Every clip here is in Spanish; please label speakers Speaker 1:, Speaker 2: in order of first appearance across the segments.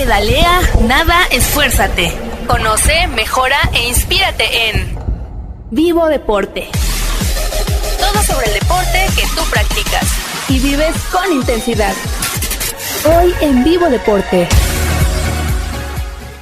Speaker 1: pedalea, nada, esfuérzate. Conoce, mejora e inspírate en Vivo Deporte. Todo sobre el deporte que tú practicas y vives con intensidad. Hoy en Vivo Deporte.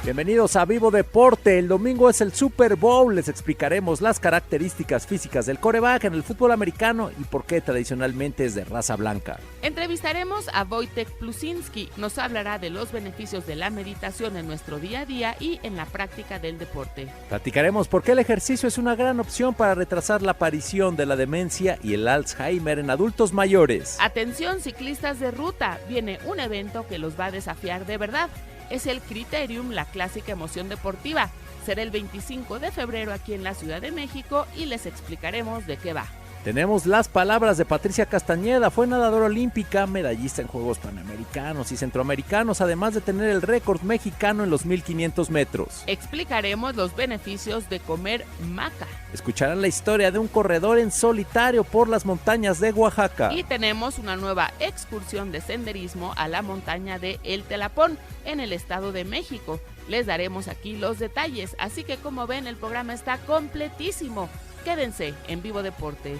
Speaker 2: Bienvenidos a Vivo Deporte. El domingo es el Super Bowl. Les explicaremos las características físicas del quarterback en el fútbol americano y por qué tradicionalmente es de raza blanca.
Speaker 3: Entrevistaremos a Wojtek Plusinski. Nos hablará de los beneficios de la meditación en nuestro día a día y en la práctica del deporte.
Speaker 2: Platicaremos por qué el ejercicio es una gran opción para retrasar la aparición de la demencia y el Alzheimer en adultos mayores.
Speaker 3: Atención, ciclistas de ruta. Viene un evento que los va a desafiar de verdad. Es el Criterium, la clásica emoción deportiva. Será el 25 de febrero aquí en la Ciudad de México y les explicaremos de qué va.
Speaker 2: Tenemos las palabras de Patricia Castañeda. Fue nadadora olímpica, medallista en Juegos Panamericanos y Centroamericanos, además de tener el récord mexicano en los 1500 metros.
Speaker 3: Explicaremos los beneficios de comer maca.
Speaker 2: Escucharán la historia de un corredor en solitario por las montañas de Oaxaca.
Speaker 3: Y tenemos una nueva excursión de senderismo a la montaña de El Telapón, en el Estado de México. Les daremos aquí los detalles, así que como ven, el programa está completísimo. Quédense en Vivo Deporte.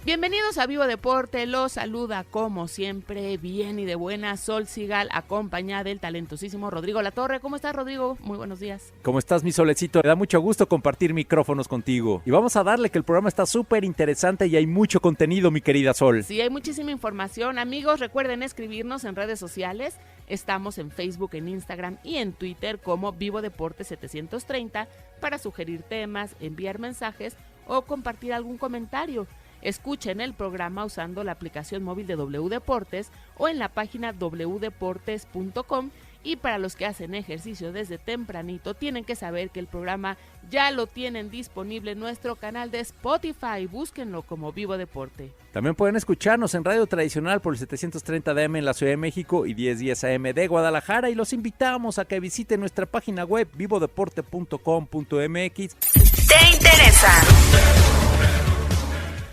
Speaker 3: Bienvenidos a Vivo Deporte, los saluda como siempre, bien y de buena, Sol Sigal, acompañada del talentosísimo Rodrigo Latorre. ¿Cómo estás, Rodrigo? Muy buenos días.
Speaker 2: ¿Cómo estás, mi solecito? Me da mucho gusto compartir micrófonos contigo. Y vamos a darle que el programa está súper interesante y hay mucho contenido, mi querida Sol.
Speaker 3: Sí, hay muchísima información. Amigos, recuerden escribirnos en redes sociales. Estamos en Facebook, en Instagram y en Twitter como Vivo Deporte 730 para sugerir temas, enviar mensajes o compartir algún comentario. Escuchen el programa usando la aplicación móvil de W Deportes o en la página wdeportes.com. Y para los que hacen ejercicio desde tempranito, tienen que saber que el programa ya lo tienen disponible en nuestro canal de Spotify. Búsquenlo como Vivo Deporte.
Speaker 2: También pueden escucharnos en radio tradicional por el 730 de AM en la Ciudad de México y 1010 AM de Guadalajara. Y los invitamos a que visiten nuestra página web vivodeporte.com.mx.
Speaker 1: ¿Te interesa?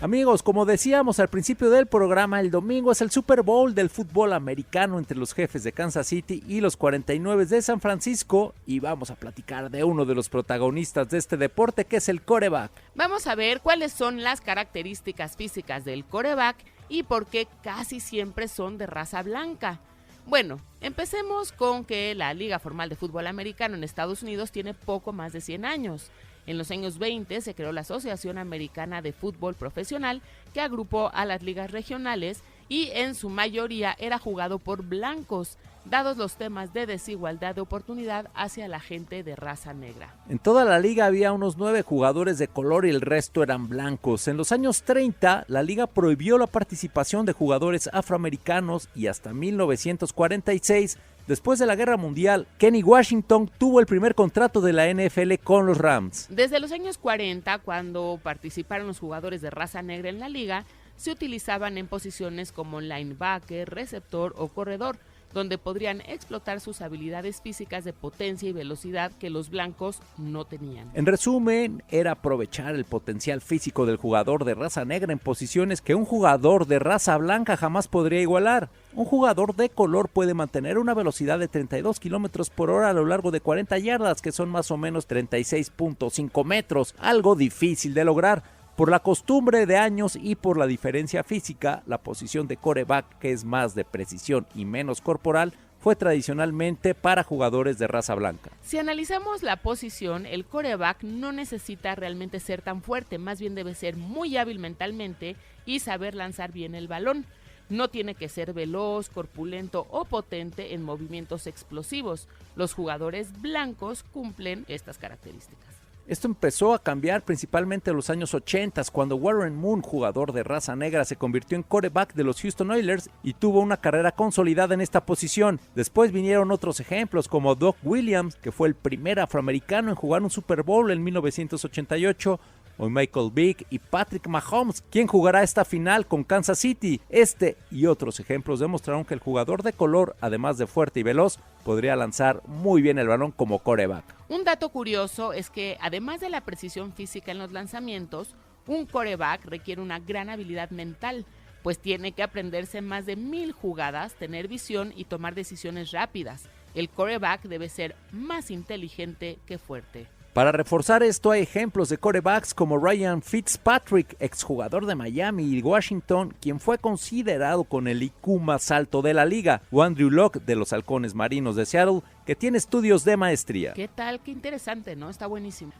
Speaker 2: Amigos, como decíamos al principio del programa, el domingo es el Super Bowl del fútbol americano entre los Jefes de Kansas City y los 49 de San Francisco, y vamos a platicar de uno de los protagonistas de este deporte, que es el quarterback.
Speaker 3: Vamos a ver cuáles son las características físicas del quarterback y por qué casi siempre son de raza blanca. Bueno, empecemos con que la Liga Formal de Fútbol Americano en Estados Unidos tiene poco más de 100 años. En los años 20 se creó la Asociación Americana de Fútbol Profesional, que agrupó a las ligas regionales y en su mayoría era jugado por blancos, dados los temas de desigualdad de oportunidad hacia la gente de raza negra.
Speaker 2: En toda la liga había unos 9 jugadores de color y el resto eran blancos. En los años 30, la liga prohibió la participación de jugadores afroamericanos y hasta 1946, después de la Guerra Mundial, Kenny Washington tuvo el primer contrato de la NFL con los Rams.
Speaker 3: Desde los años 40, cuando participaron los jugadores de raza negra en la liga, se utilizaban en posiciones como linebacker, receptor o corredor, donde podrían explotar sus habilidades físicas de potencia y velocidad que los blancos no tenían.
Speaker 2: En resumen, era aprovechar el potencial físico del jugador de raza negra en posiciones que un jugador de raza blanca jamás podría igualar. Un jugador de color puede mantener una velocidad de 32 kilómetros por hora a lo largo de 40 yardas, que son más o menos 36.5 metros, algo difícil de lograr. Por la costumbre de años y por la diferencia física, la posición de quarterback, que es más de precisión y menos corporal, fue tradicionalmente para jugadores de raza blanca.
Speaker 3: Si analizamos la posición, el quarterback no necesita realmente ser tan fuerte, más bien debe ser muy hábil mentalmente y saber lanzar bien el balón. No tiene que ser veloz, corpulento o potente en movimientos explosivos. Los jugadores blancos cumplen estas características.
Speaker 2: Esto empezó a cambiar principalmente en los años 80, cuando Warren Moon, jugador de raza negra, se convirtió en quarterback de los Houston Oilers y tuvo una carrera consolidada en esta posición. Después vinieron otros ejemplos como Doug Williams, que fue el primer afroamericano en jugar un Super Bowl en 1988, o Michael Vick y Patrick Mahomes, quien jugará esta final con Kansas City. Este y otros ejemplos demostraron que el jugador de color, además de fuerte y veloz, podría lanzar muy bien el balón como quarterback.
Speaker 3: Un dato curioso es que, además de la precisión física en los lanzamientos, un quarterback requiere una gran habilidad mental. pues tiene que aprenderse más de 1000 jugadas, tener visión y tomar decisiones rápidas. El quarterback debe ser más inteligente que fuerte.
Speaker 2: Para reforzar esto hay ejemplos de quarterbacks como Ryan Fitzpatrick, exjugador de Miami y Washington, quien fue considerado con el IQ más alto de la liga, o Andrew Luck de los Halcones Marinos de Seattle, que tiene estudios de maestría.
Speaker 3: ¿Qué tal? Qué interesante, ¿no? Está buenísimo.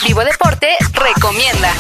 Speaker 1: Vivo Deporte recomienda.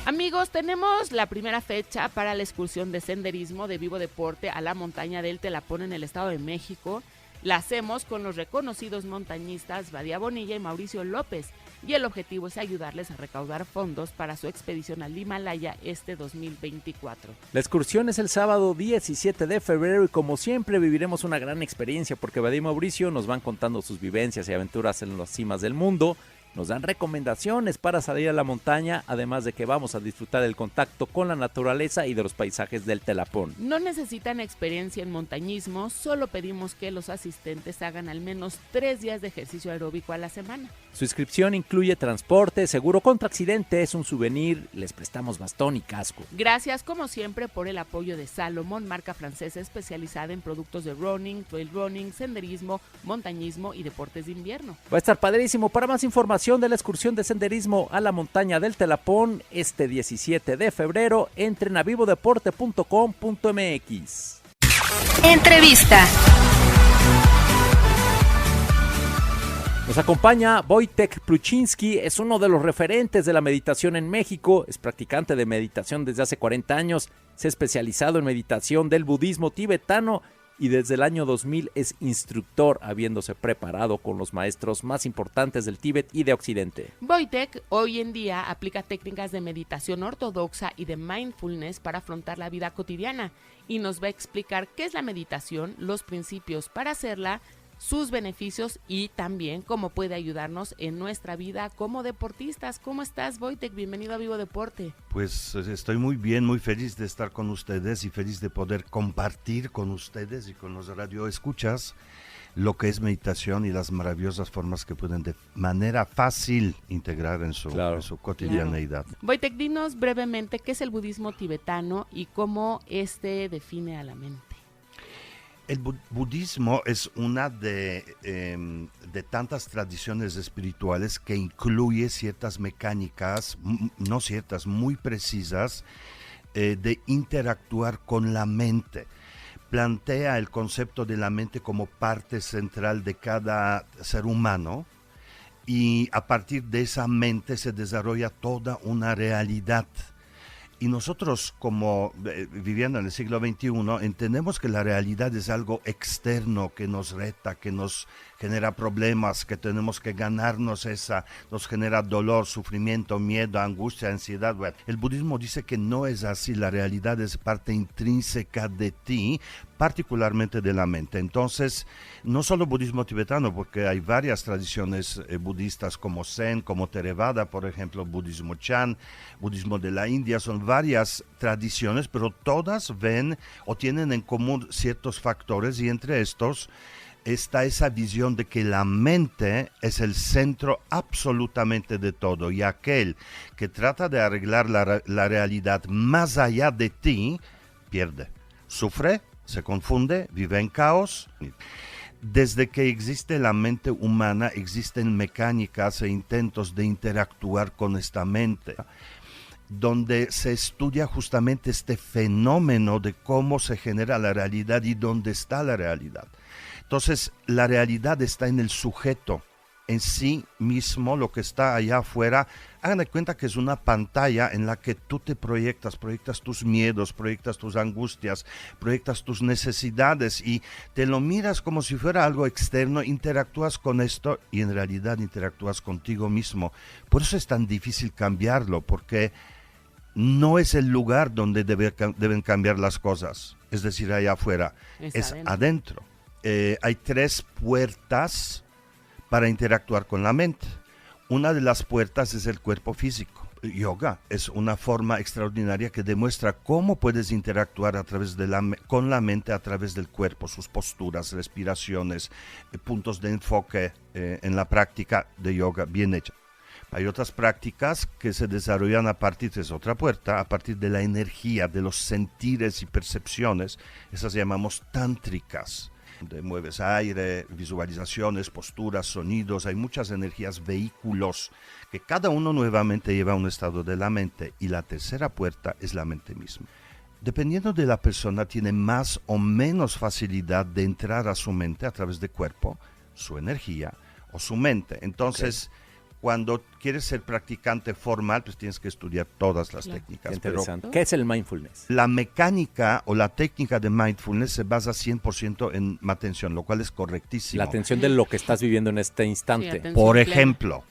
Speaker 3: Amigos, tenemos la primera fecha para la excursión de senderismo de Vivo Deporte a la montaña del Telapón en el Estado de México. La hacemos con los reconocidos montañistas Badía Bonilla y Mauricio López, y el objetivo es ayudarles a recaudar fondos para su expedición al Himalaya este 2024.
Speaker 2: La excursión es el sábado 17 de febrero y como siempre viviremos una gran experiencia porque Badía y Mauricio nos van contando sus vivencias y aventuras en las cimas del mundo. Nos dan recomendaciones para salir a la montaña, además de que vamos a disfrutar del contacto con la naturaleza y de los paisajes del Telapón.
Speaker 3: No necesitan experiencia en montañismo, solo pedimos que los asistentes hagan al menos 3 días de ejercicio aeróbico a la semana.
Speaker 2: Su inscripción incluye transporte, seguro contra accidentes, un souvenir, les prestamos bastón y casco.
Speaker 3: Gracias como siempre por el apoyo de Salomón, marca francesa especializada en productos de running, trail running, senderismo, montañismo y deportes de invierno.
Speaker 2: Va a estar padrísimo. Para más información de la excursión de senderismo a la montaña del Telapón este 17 de febrero, entren a vivodeporte.com.mx.
Speaker 1: Entrevista.
Speaker 2: Nos acompaña Wojtek Pluczynski, es uno de los referentes de la meditación en México, es practicante de meditación desde hace 40 años, se ha especializado en meditación del budismo tibetano y desde el año 2000 es instructor, habiéndose preparado con los maestros más importantes del Tíbet y de Occidente.
Speaker 3: Wojtek hoy en día aplica técnicas de meditación ortodoxa y de mindfulness para afrontar la vida cotidiana y nos va a explicar qué es la meditación, los principios para hacerla, sus beneficios y también cómo puede ayudarnos en nuestra vida como deportistas. ¿Cómo estás, Wojtek? Bienvenido a Vivo Deporte.
Speaker 4: Pues estoy muy bien, muy feliz de estar con ustedes y feliz de poder compartir con ustedes y con los radioescuchas lo que es meditación y las maravillosas formas que pueden de manera fácil integrar en su cotidianeidad.
Speaker 3: Claro. Wojtek, dinos brevemente qué es el budismo tibetano y cómo este define a la mente.
Speaker 4: El budismo es una de tantas tradiciones espirituales que incluye ciertas mecánicas, muy precisas, de interactuar con la mente. Plantea el concepto de la mente como parte central de cada ser humano y a partir de esa mente se desarrolla toda una realidad. Y nosotros, como viviendo en el siglo XXI, entendemos que la realidad es algo externo que nos reta, que nos genera problemas, que tenemos que ganarnos nos genera dolor, sufrimiento, miedo, angustia, ansiedad. Bueno, el budismo dice que no es así, la realidad es parte intrínseca de ti, particularmente de la mente. Entonces, no solo budismo tibetano, porque hay varias tradiciones budistas como Zen, como Theravada, por ejemplo, budismo Chan, budismo de la India, son varias tradiciones, pero todas ven o tienen en común ciertos factores y entre estos está esa visión de que la mente es el centro absolutamente de todo y aquel que trata de arreglar la realidad más allá de ti, pierde, sufre, se confunde, vive en caos. Desde que existe la mente humana, existen mecánicas e intentos de interactuar con esta mente, donde se estudia justamente este fenómeno de cómo se genera la realidad y dónde está la realidad. Entonces, la realidad está en el sujeto, en sí mismo, lo que está allá afuera. Hagan de cuenta que es una pantalla en la que tú te proyectas tus miedos, proyectas tus angustias, proyectas tus necesidades y te lo miras como si fuera algo externo, interactúas con esto y en realidad interactúas contigo mismo. Por eso es tan difícil cambiarlo, porque no es el lugar donde deben cambiar las cosas, es decir, allá afuera, es adentro. Hay 3 puertas para interactuar con la mente. Una de las puertas es el cuerpo físico. Yoga es una forma extraordinaria que demuestra cómo puedes interactuar con la mente a través del cuerpo, sus posturas, respiraciones, puntos de enfoque en la práctica de yoga bien hecha. Hay otras prácticas que se desarrollan a partir de otra puerta, a partir de la energía, de los sentires y percepciones. Esas llamamos tántricas. Donde mueves aire, visualizaciones, posturas, sonidos. Hay muchas energías, vehículos, que cada uno nuevamente lleva a un estado de la mente. Y la tercera puerta es la mente misma. Dependiendo de la persona, tiene más o menos facilidad de entrar a su mente a través del cuerpo, su energía o su mente. Entonces, cuando quieres ser practicante formal, pues tienes que estudiar todas las técnicas.
Speaker 2: Interesante. ¿Qué es el mindfulness?
Speaker 4: La mecánica o la técnica de mindfulness se basa 100% en atención, lo cual es correctísimo.
Speaker 2: La atención de lo que estás viviendo en este instante.
Speaker 3: Sí,
Speaker 4: Por ejemplo,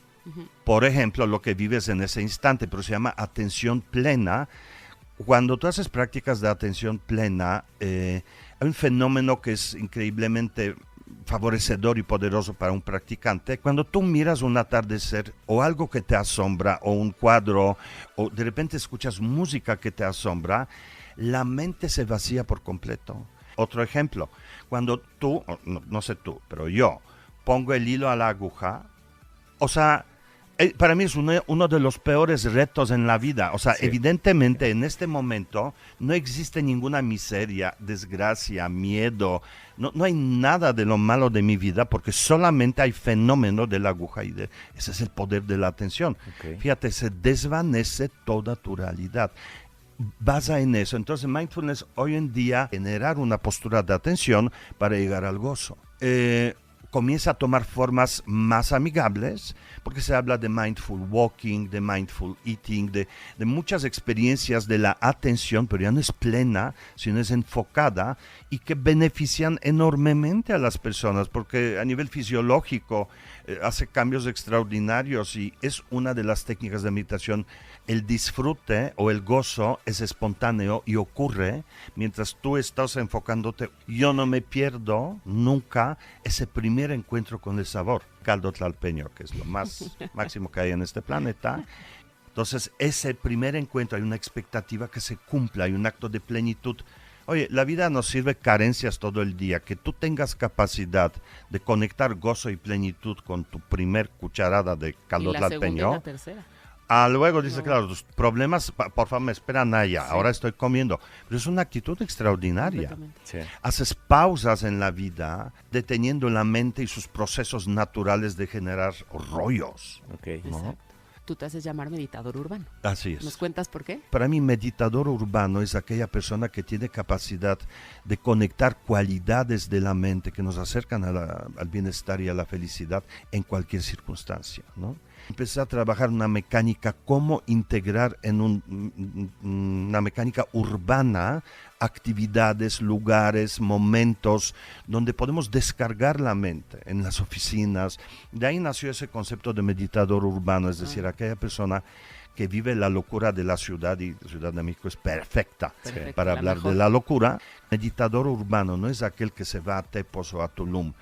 Speaker 4: lo que vives en ese instante, pero se llama atención plena. Cuando tú haces prácticas de atención plena, hay un fenómeno que es increíblemente favorecedor y poderoso para un practicante. Cuando tú miras un atardecer o algo que te asombra o un cuadro o de repente escuchas música que te asombra, la mente se vacía por completo. Otro ejemplo, cuando tú, no sé tú, pero yo pongo el hilo a la aguja, o sea, para mí es uno de los peores retos en la vida. O sea, sí. Evidentemente en este momento no existe ninguna miseria, desgracia, miedo. No hay nada de lo malo de mi vida porque solamente hay fenómeno de la aguja y ese es el poder de la atención. Okay. Fíjate, se desvanece toda tu realidad. Basa en eso. Entonces, mindfulness hoy en día generar una postura de atención para llegar al gozo. Comienza a tomar formas más amigables, porque se habla de mindful walking, de mindful eating, de muchas experiencias de la atención, pero ya no es plena, sino es enfocada y que benefician enormemente a las personas, porque a nivel fisiológico hace cambios extraordinarios y es una de las técnicas de meditación. El disfrute o el gozo es espontáneo y ocurre mientras tú estás enfocándote. Yo no me pierdo nunca ese primer encuentro con el sabor. Caldo tlalpeño, que es lo más máximo que hay en este planeta. Entonces, ese primer encuentro, hay una expectativa que se cumpla, hay un acto de plenitud. Oye, la vida nos sirve carencias todo el día. Que tú tengas capacidad de conectar gozo y plenitud con tu primer cucharada de caldo tlalpeño.
Speaker 3: La tercera.
Speaker 4: Luego dice, claro, los problemas, por favor, me esperan allá, sí. Ahora estoy comiendo. Pero es una actitud extraordinaria. Sí. Haces pausas en la vida, deteniendo la mente y sus procesos naturales de generar rollos.
Speaker 2: Okay.
Speaker 4: ¿No?
Speaker 3: Tú te haces llamar meditador urbano.
Speaker 4: Así es.
Speaker 3: ¿Nos cuentas por qué?
Speaker 4: Para mí, meditador urbano es aquella persona que tiene capacidad de conectar cualidades de la mente que nos acercan al bienestar y a la felicidad en cualquier circunstancia, ¿no? Empecé a trabajar una mecánica, cómo integrar en una mecánica urbana actividades, lugares, momentos donde podemos descargar la mente en las oficinas. De ahí nació ese concepto de meditador urbano, es decir, aquella persona que vive la locura de la ciudad, y la Ciudad de México es perfecta para hablar de la locura. Meditador urbano no es aquel que se va a Tepos o a Tulum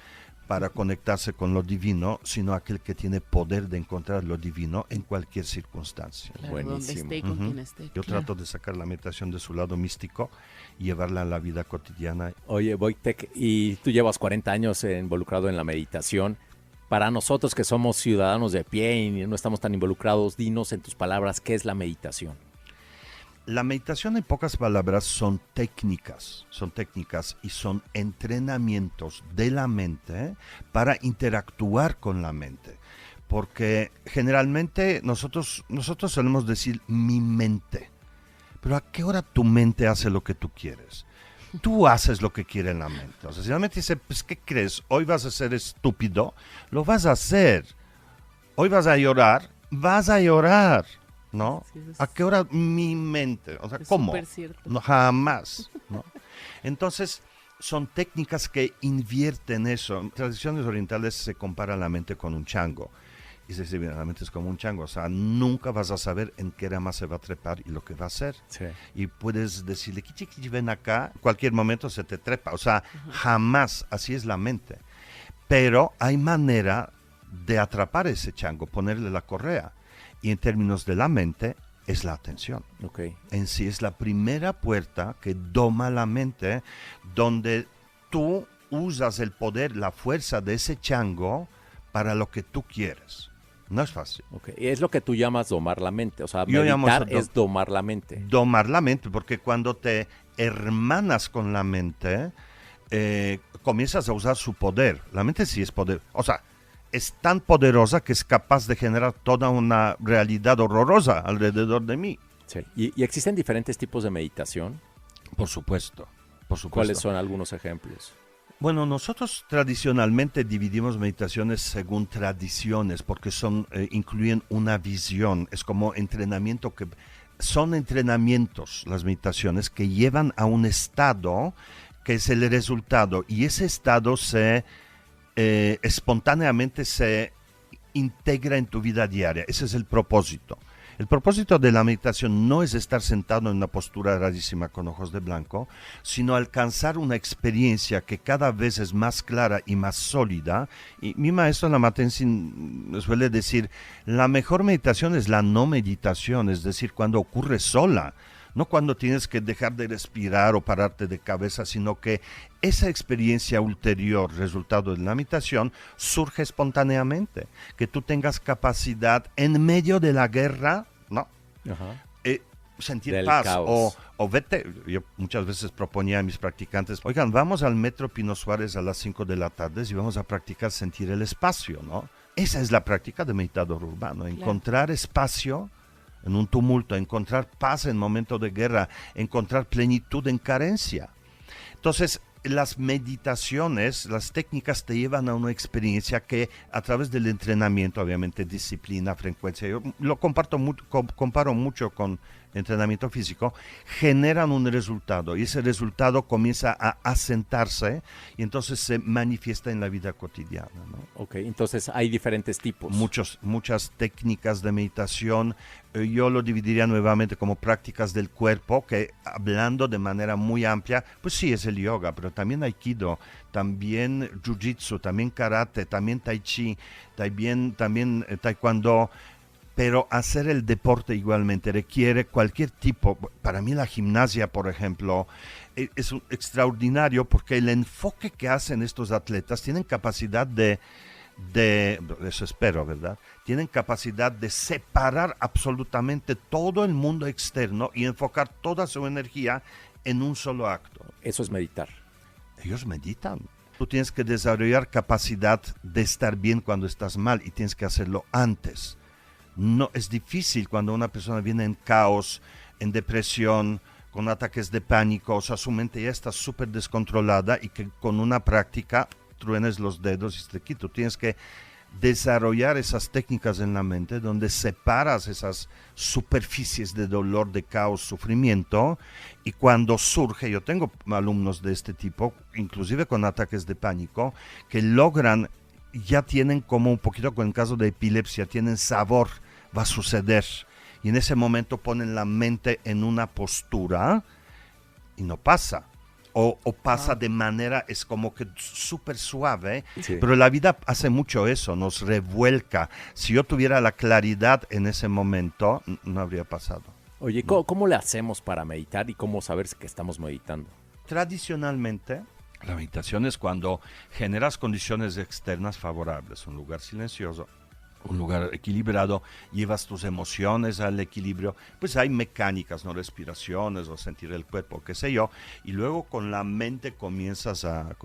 Speaker 4: para conectarse con lo divino, sino aquel que tiene poder de encontrar lo divino en cualquier circunstancia.
Speaker 3: Claro, buenísimo. Donde esté y con quien esté.
Speaker 4: Yo trato de sacar la meditación de su lado místico y llevarla a la vida cotidiana.
Speaker 2: Oye, Wojtek, y tú llevas 40 años involucrado en la meditación. Para nosotros que somos ciudadanos de pie y no estamos tan involucrados, dinos en tus palabras, ¿qué es la meditación?
Speaker 4: La meditación, en pocas palabras, son técnicas y son entrenamientos de la mente para interactuar con la mente. Porque generalmente nosotros solemos decir mi mente, pero ¿a qué hora tu mente hace lo que tú quieres? Tú haces lo que quiere la mente. O sea, si la mente dice, pues, ¿qué crees? Hoy vas a ser estúpido, lo vas a hacer. Hoy vas a llorar, vas a llorar. ¿No? Sí, ¿a qué hora mi mente? O sea, ¿cómo? No, jamás, ¿no? Entonces, son técnicas que invierten eso. En tradiciones orientales se compara la mente con un chango. Y se dice, la mente es como un chango. O sea, nunca vas a saber en qué rama se va a trepar y lo que va a hacer. Sí. Y puedes decirle, Kichi, ven acá. En cualquier momento se te trepa. O sea, jamás. Así es la mente. Pero hay manera de atrapar ese chango, ponerle la correa. Y en términos de la mente, es la atención.
Speaker 2: Okay.
Speaker 4: En sí es la primera puerta que doma la mente, donde tú usas el poder, la fuerza de ese chango para lo que tú quieres. No es fácil.
Speaker 2: Okay. Es lo que tú llamas domar la mente. O sea,
Speaker 4: Yo
Speaker 2: meditar es domar la mente.
Speaker 4: Domar la mente, porque cuando te hermanas con la mente, comienzas a usar su poder. La mente sí es poder. O sea, es tan poderosa que es capaz de generar toda una realidad horrorosa alrededor de mí.
Speaker 2: Sí. ¿Y existen diferentes tipos de meditación?
Speaker 4: Por supuesto.
Speaker 2: ¿Cuáles son algunos ejemplos?
Speaker 4: Bueno, nosotros tradicionalmente dividimos meditaciones según tradiciones porque incluyen una visión. Es como entrenamiento son entrenamientos las meditaciones que llevan a un estado que es el resultado, y ese estado espontáneamente se integra en tu vida diaria. Ese es el propósito. El propósito de la meditación no es estar sentado en una postura rarísima con ojos de blanco, sino alcanzar una experiencia que cada vez es más clara y más sólida. Y mi maestro Lama Tenzin suele decir, la mejor meditación es la no meditación, es decir, cuando ocurre sola. No cuando tienes que dejar de respirar o pararte de cabeza, sino que esa experiencia ulterior, resultado de la meditación, surge espontáneamente. Que tú tengas capacidad en medio de la guerra, ¿no?
Speaker 2: Ajá.
Speaker 4: Sentir
Speaker 2: Del
Speaker 4: paz.
Speaker 2: caos.
Speaker 4: O vete, yo muchas veces proponía a mis practicantes, oigan, vamos al Metro Pino Suárez a las 5 de la tarde y vamos a practicar sentir el espacio, ¿no? Esa es la práctica de meditador urbano, encontrar espacio en un tumulto, encontrar paz en momentos de guerra, encontrar plenitud en carencia. Entonces, las meditaciones, las técnicas te llevan a una experiencia que a través del entrenamiento, obviamente disciplina, frecuencia, yo lo comparo mucho con entrenamiento físico, generan un resultado y ese resultado comienza a asentarse y entonces se manifiesta en la vida cotidiana, ¿no?
Speaker 2: Ok, entonces hay diferentes tipos.
Speaker 4: Muchas técnicas de meditación. Yo lo dividiría nuevamente como prácticas del cuerpo, que hablando de manera muy amplia, pues sí es el yoga, pero también aikido, también jiu-jitsu, también karate, también tai chi, también taekwondo. Pero hacer el deporte igualmente requiere cualquier tipo. Para mí la gimnasia, por ejemplo, es extraordinario porque el enfoque que hacen estos atletas tienen capacidad de eso espero, ¿verdad? Tienen capacidad de separar absolutamente todo el mundo externo y enfocar toda su energía en un solo acto.
Speaker 2: Eso es meditar.
Speaker 4: Ellos meditan. Tú tienes que desarrollar capacidad de estar bien cuando estás mal y tienes que hacerlo antes. No, es difícil cuando una persona viene en caos, en depresión, con ataques de pánico, o sea, su mente ya está súper descontrolada y que con una práctica truenes los dedos y te quita. Tú tienes que desarrollar esas técnicas en la mente donde separas esas superficies de dolor, de caos, sufrimiento, y cuando surge, yo tengo alumnos de este tipo, inclusive con ataques de pánico, que logran, ya tienen como un poquito con el caso de epilepsia, tienen sabor, va a suceder, y en ese momento ponen la mente en una postura y no pasa. O pasa de manera, es como que súper suave, sí. Pero la vida hace mucho eso, nos revuelca. Si yo tuviera la claridad en ese momento, no habría pasado.
Speaker 2: Oye,
Speaker 4: ¿no?
Speaker 2: ¿Cómo le hacemos para meditar y cómo saber que estamos meditando?
Speaker 4: Tradicionalmente, la meditación es cuando generas condiciones externas favorables, un lugar silencioso, un lugar equilibrado, llevas tus emociones al equilibrio, pues hay mecánicas, no respiraciones o sentir el cuerpo, qué sé yo, y luego con la mente comienzas a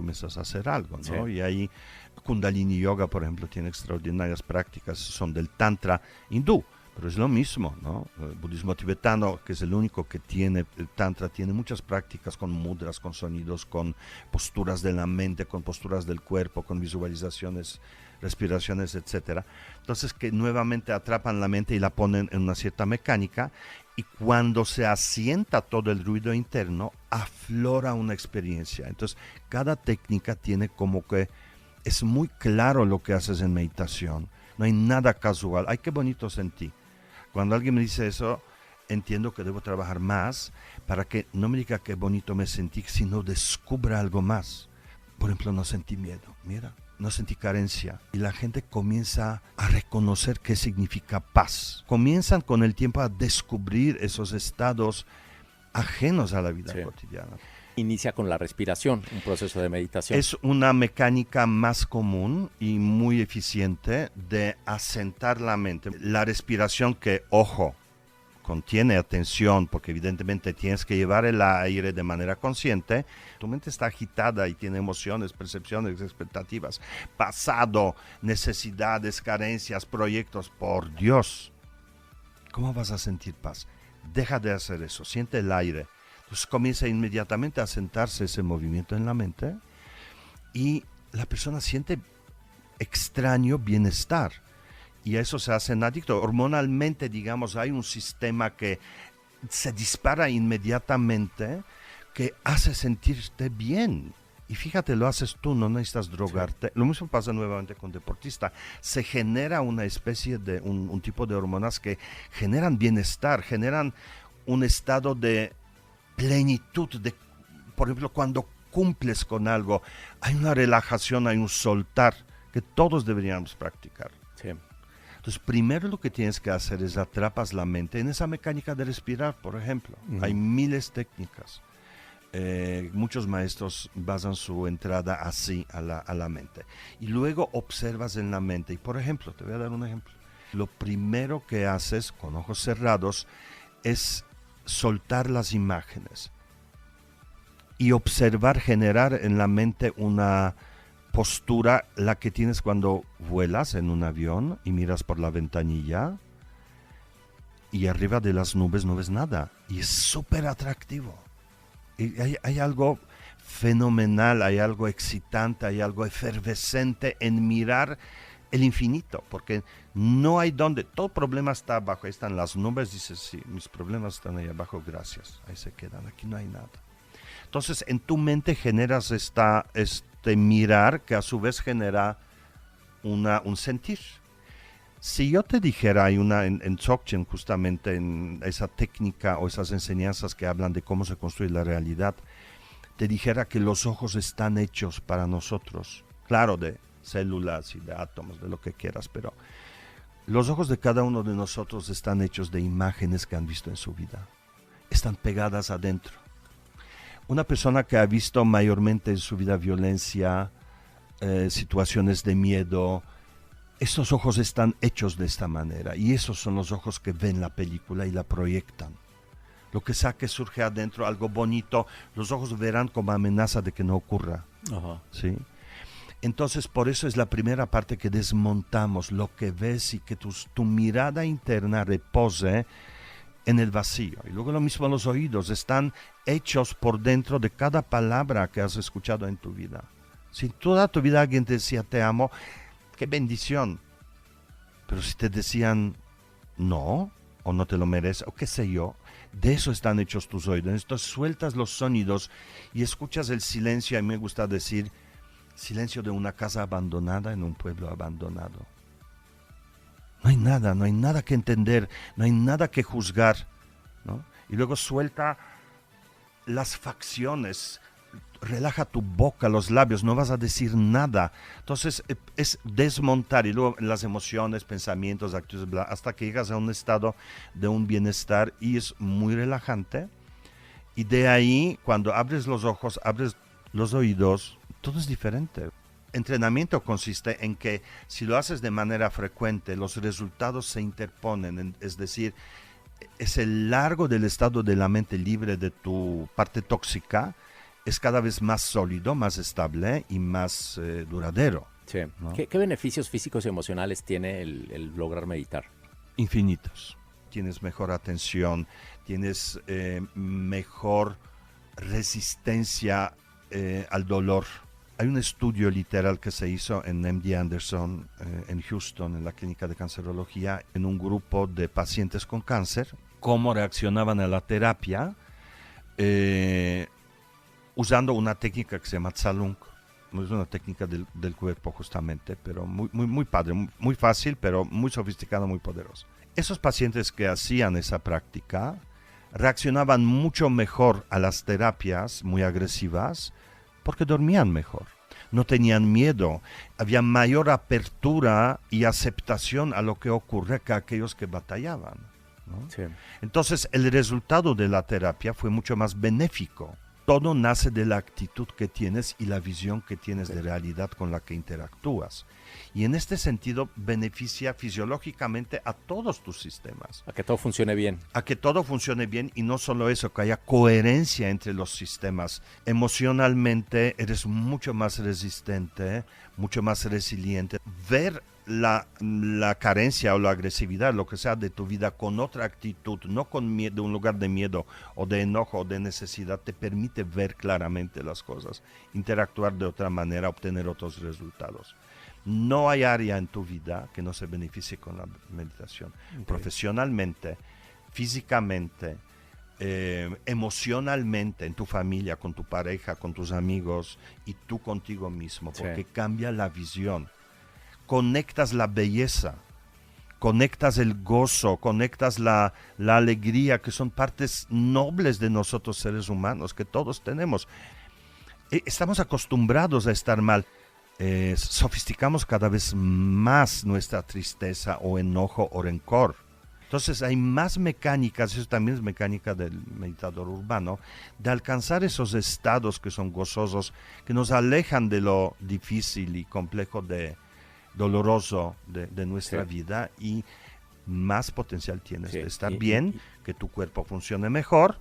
Speaker 4: hacer algo, ¿no? Sí. Y ahí Kundalini Yoga, por ejemplo, tiene extraordinarias prácticas, son del Tantra hindú, pero es lo mismo, ¿no? El budismo tibetano, que es el único que tiene, el Tantra tiene muchas prácticas con mudras, con sonidos, con posturas de la mente, con posturas del cuerpo, con visualizaciones, respiraciones, etcétera. Entonces que nuevamente atrapan la mente y la ponen en una cierta mecánica, y cuando se asienta todo el ruido interno, aflora una experiencia. Entonces cada técnica tiene como que, es muy claro lo que haces en meditación, no hay nada casual. Ay, qué bonito sentí. Cuando alguien me dice eso, entiendo que debo trabajar más para que no me diga qué bonito me sentí, sino descubra algo más. Por ejemplo, no sentí miedo, mira. No sentí carencia, y la gente comienza a reconocer qué significa paz. Comienzan con el tiempo a descubrir esos estados ajenos a la vida cotidiana.
Speaker 2: Inicia con la respiración, un proceso de meditación.
Speaker 4: Es una mecánica más común y muy eficiente de asentar la mente. La respiración que, ojo, contiene atención, porque evidentemente tienes que llevar el aire de manera consciente. Tu mente está agitada y tiene emociones, percepciones, expectativas, pasado, necesidades, carencias, proyectos. Por Dios, ¿cómo vas a sentir paz? Deja de hacer eso, siente el aire. Entonces comienza inmediatamente a sentarse ese movimiento en la mente y la persona siente extraño bienestar. Y a eso se hacen adictos. Hormonalmente, digamos, hay un sistema que se dispara inmediatamente que hace sentirte bien. Y fíjate, lo haces tú, no necesitas drogarte. Sí. Lo mismo pasa nuevamente con deportista. Se genera una especie de, un tipo de hormonas que generan bienestar, generan un estado de plenitud. Por ejemplo, cuando cumples con algo, hay una relajación, hay un soltar que todos deberíamos practicar.
Speaker 2: Sí.
Speaker 4: Entonces, primero lo que tienes que hacer es atrapas la mente en esa mecánica de respirar, por ejemplo. Hay miles de técnicas. Muchos maestros basan su entrada así a la mente. Y luego observas en la mente. Y, por ejemplo, te voy a dar un ejemplo. Lo primero que haces con ojos cerrados es soltar las imágenes y observar, generar en la mente una postura, la que tienes cuando vuelas en un avión y miras por la ventanilla y arriba de las nubes no ves nada y es súper atractivo. Y hay algo fenomenal, hay algo excitante, hay algo efervescente en mirar el infinito, porque no hay donde, todo problema está abajo, ahí están las nubes, dices, sí, mis problemas están ahí abajo, gracias, ahí se quedan, aquí no hay nada. Entonces en tu mente generas este mirar que a su vez genera un sentir. Si yo te dijera, hay una en Dzogchen justamente, en esa técnica o esas enseñanzas que hablan de cómo se construye la realidad, te dijera que los ojos están hechos para nosotros, claro, de células y de átomos, de lo que quieras, pero los ojos de cada uno de nosotros están hechos de imágenes que han visto en su vida, están pegadas adentro. Una persona que ha visto mayormente en su vida violencia, situaciones de miedo, estos ojos están hechos de esta manera y esos son los ojos que ven la película y la proyectan. Lo que sea que surge adentro, algo bonito, los ojos verán como amenaza de que no ocurra.
Speaker 2: Ajá.
Speaker 4: ¿Sí? Entonces, por eso es la primera parte que desmontamos, lo que ves y que tu mirada interna repose en el vacío. Y luego lo mismo los oídos, están hechos por dentro de cada palabra que has escuchado en tu vida. Si toda tu vida alguien te decía te amo, qué bendición. Pero si te decían no, o no te lo mereces, o qué sé yo, de eso están hechos tus oídos. Entonces sueltas los sonidos y escuchas el silencio. A mí me gusta decir silencio de una casa abandonada en un pueblo abandonado. No hay nada que entender, no hay nada que juzgar, ¿no? Y luego suelta las facciones, relaja tu boca, los labios, no vas a decir nada. Entonces es desmontar y luego las emociones, pensamientos, actitudes, bla, hasta que llegas a un estado de un bienestar y es muy relajante. Y de ahí, cuando abres los ojos, abres los oídos, todo es diferente. Entrenamiento consiste en que si lo haces de manera frecuente, los resultados se interponen, es decir, es el largo del estado de la mente libre de tu parte tóxica, es cada vez más sólido, más estable y más duradero.
Speaker 2: Sí. ¿No? ¿Qué beneficios físicos y emocionales tiene el lograr meditar?
Speaker 4: Infinitos. Tienes mejor atención, tienes mejor resistencia al dolor. Hay un estudio literal que se hizo en MD Anderson, en Houston, en la clínica de cancerología, en un grupo de pacientes con cáncer, cómo reaccionaban a la terapia usando una técnica que se llama Tsalung. Es una técnica del cuerpo justamente, pero muy padre, muy fácil, pero muy sofisticada, muy poderosa. Esos pacientes que hacían esa práctica reaccionaban mucho mejor a las terapias muy agresivas porque dormían mejor, no tenían miedo, había mayor apertura y aceptación a lo que ocurre que aquellos que batallaban, ¿no?
Speaker 2: Sí.
Speaker 4: Entonces el resultado de la terapia fue mucho más benéfico todo nace de la actitud que tienes y la visión que tienes de realidad con la que interactúas. Y en este sentido beneficia fisiológicamente a todos tus sistemas.
Speaker 2: A que todo funcione bien.
Speaker 4: A que todo funcione bien y no solo eso, que haya coherencia entre los sistemas. Emocionalmente eres mucho más resistente, mucho más resiliente. Ver la carencia o la agresividad, lo que sea de tu vida con otra actitud, no con miedo, de un lugar de miedo o de enojo o de necesidad, te permite ver claramente las cosas, interactuar de otra manera, obtener otros resultados. No hay área en tu vida que no se beneficie con la meditación. Okay. Profesionalmente, físicamente, emocionalmente, en tu familia, con tu pareja, con tus amigos y tú contigo mismo, porque cambia la visión. Conectas la belleza, conectas el gozo, conectas la alegría, que son partes nobles de nosotros seres humanos, que todos tenemos. Estamos acostumbrados a estar mal. Sofisticamos cada vez más nuestra tristeza o enojo o rencor. Entonces hay más mecánicas, eso también es mecánica del meditador urbano, de alcanzar esos estados que son gozosos, que nos alejan de lo difícil y complejo doloroso de nuestra vida, y más potencial tienes de estar bien, que tu cuerpo funcione mejor,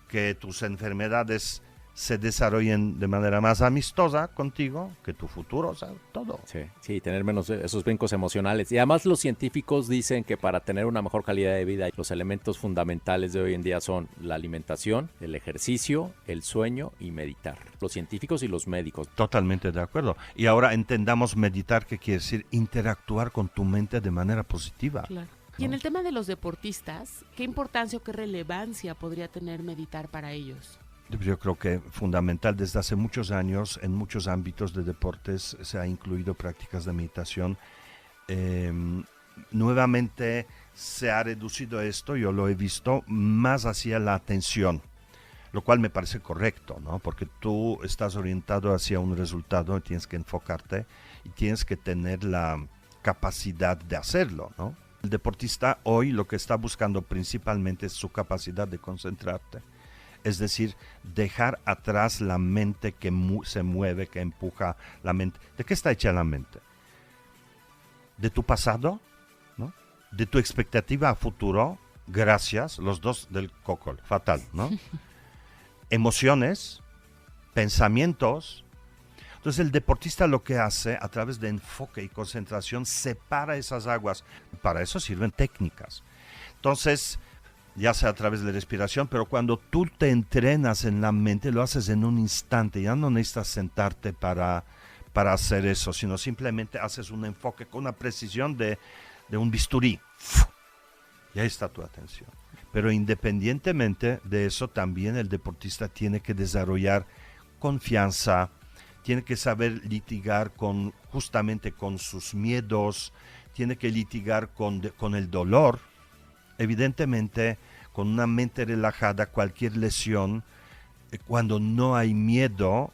Speaker 4: que tus enfermedades se desarrollen de manera más amistosa contigo, que tu futuro, o sea, todo.
Speaker 2: Sí, tener menos esos brincos emocionales. Y además los científicos dicen que para tener una mejor calidad de vida, los elementos fundamentales de hoy en día son la alimentación, el ejercicio, el sueño y meditar. Los científicos y los médicos.
Speaker 4: Totalmente de acuerdo. Y ahora entendamos meditar, que quiere decir interactuar con tu mente de manera positiva.
Speaker 3: Claro. Y en el tema de los deportistas, ¿qué importancia o qué relevancia podría tener meditar para ellos?
Speaker 4: Yo creo que fundamental. Desde hace muchos años en muchos ámbitos de deportes se ha incluido prácticas de meditación. Nuevamente se ha reducido esto, yo lo he visto, más hacia la atención, lo cual me parece correcto, ¿no? Porque tú estás orientado hacia un resultado y tienes que enfocarte y tienes que tener la capacidad de hacerlo, ¿no? El deportista hoy lo que está buscando principalmente es su capacidad de concentrarte. Es decir, dejar atrás la mente que se mueve, que empuja la mente. ¿De qué está hecha la mente? ¿De tu pasado? ¿No? ¿De tu expectativa a futuro? Gracias, los dos del cócol, fatal, ¿no? Emociones, pensamientos. Entonces el deportista lo que hace, a través de enfoque y concentración, separa esas aguas. Para eso sirven técnicas. Entonces, ya sea a través de la respiración, pero cuando tú te entrenas en la mente, lo haces en un instante, ya no necesitas sentarte para hacer eso, sino simplemente haces un enfoque con una precisión de un bisturí. Y ahí está tu atención. Pero independientemente de eso, también el deportista tiene que desarrollar confianza, tiene que saber litigar justamente con sus miedos, tiene que litigar con el dolor. Evidentemente, con una mente relajada, cualquier lesión, cuando no hay miedo,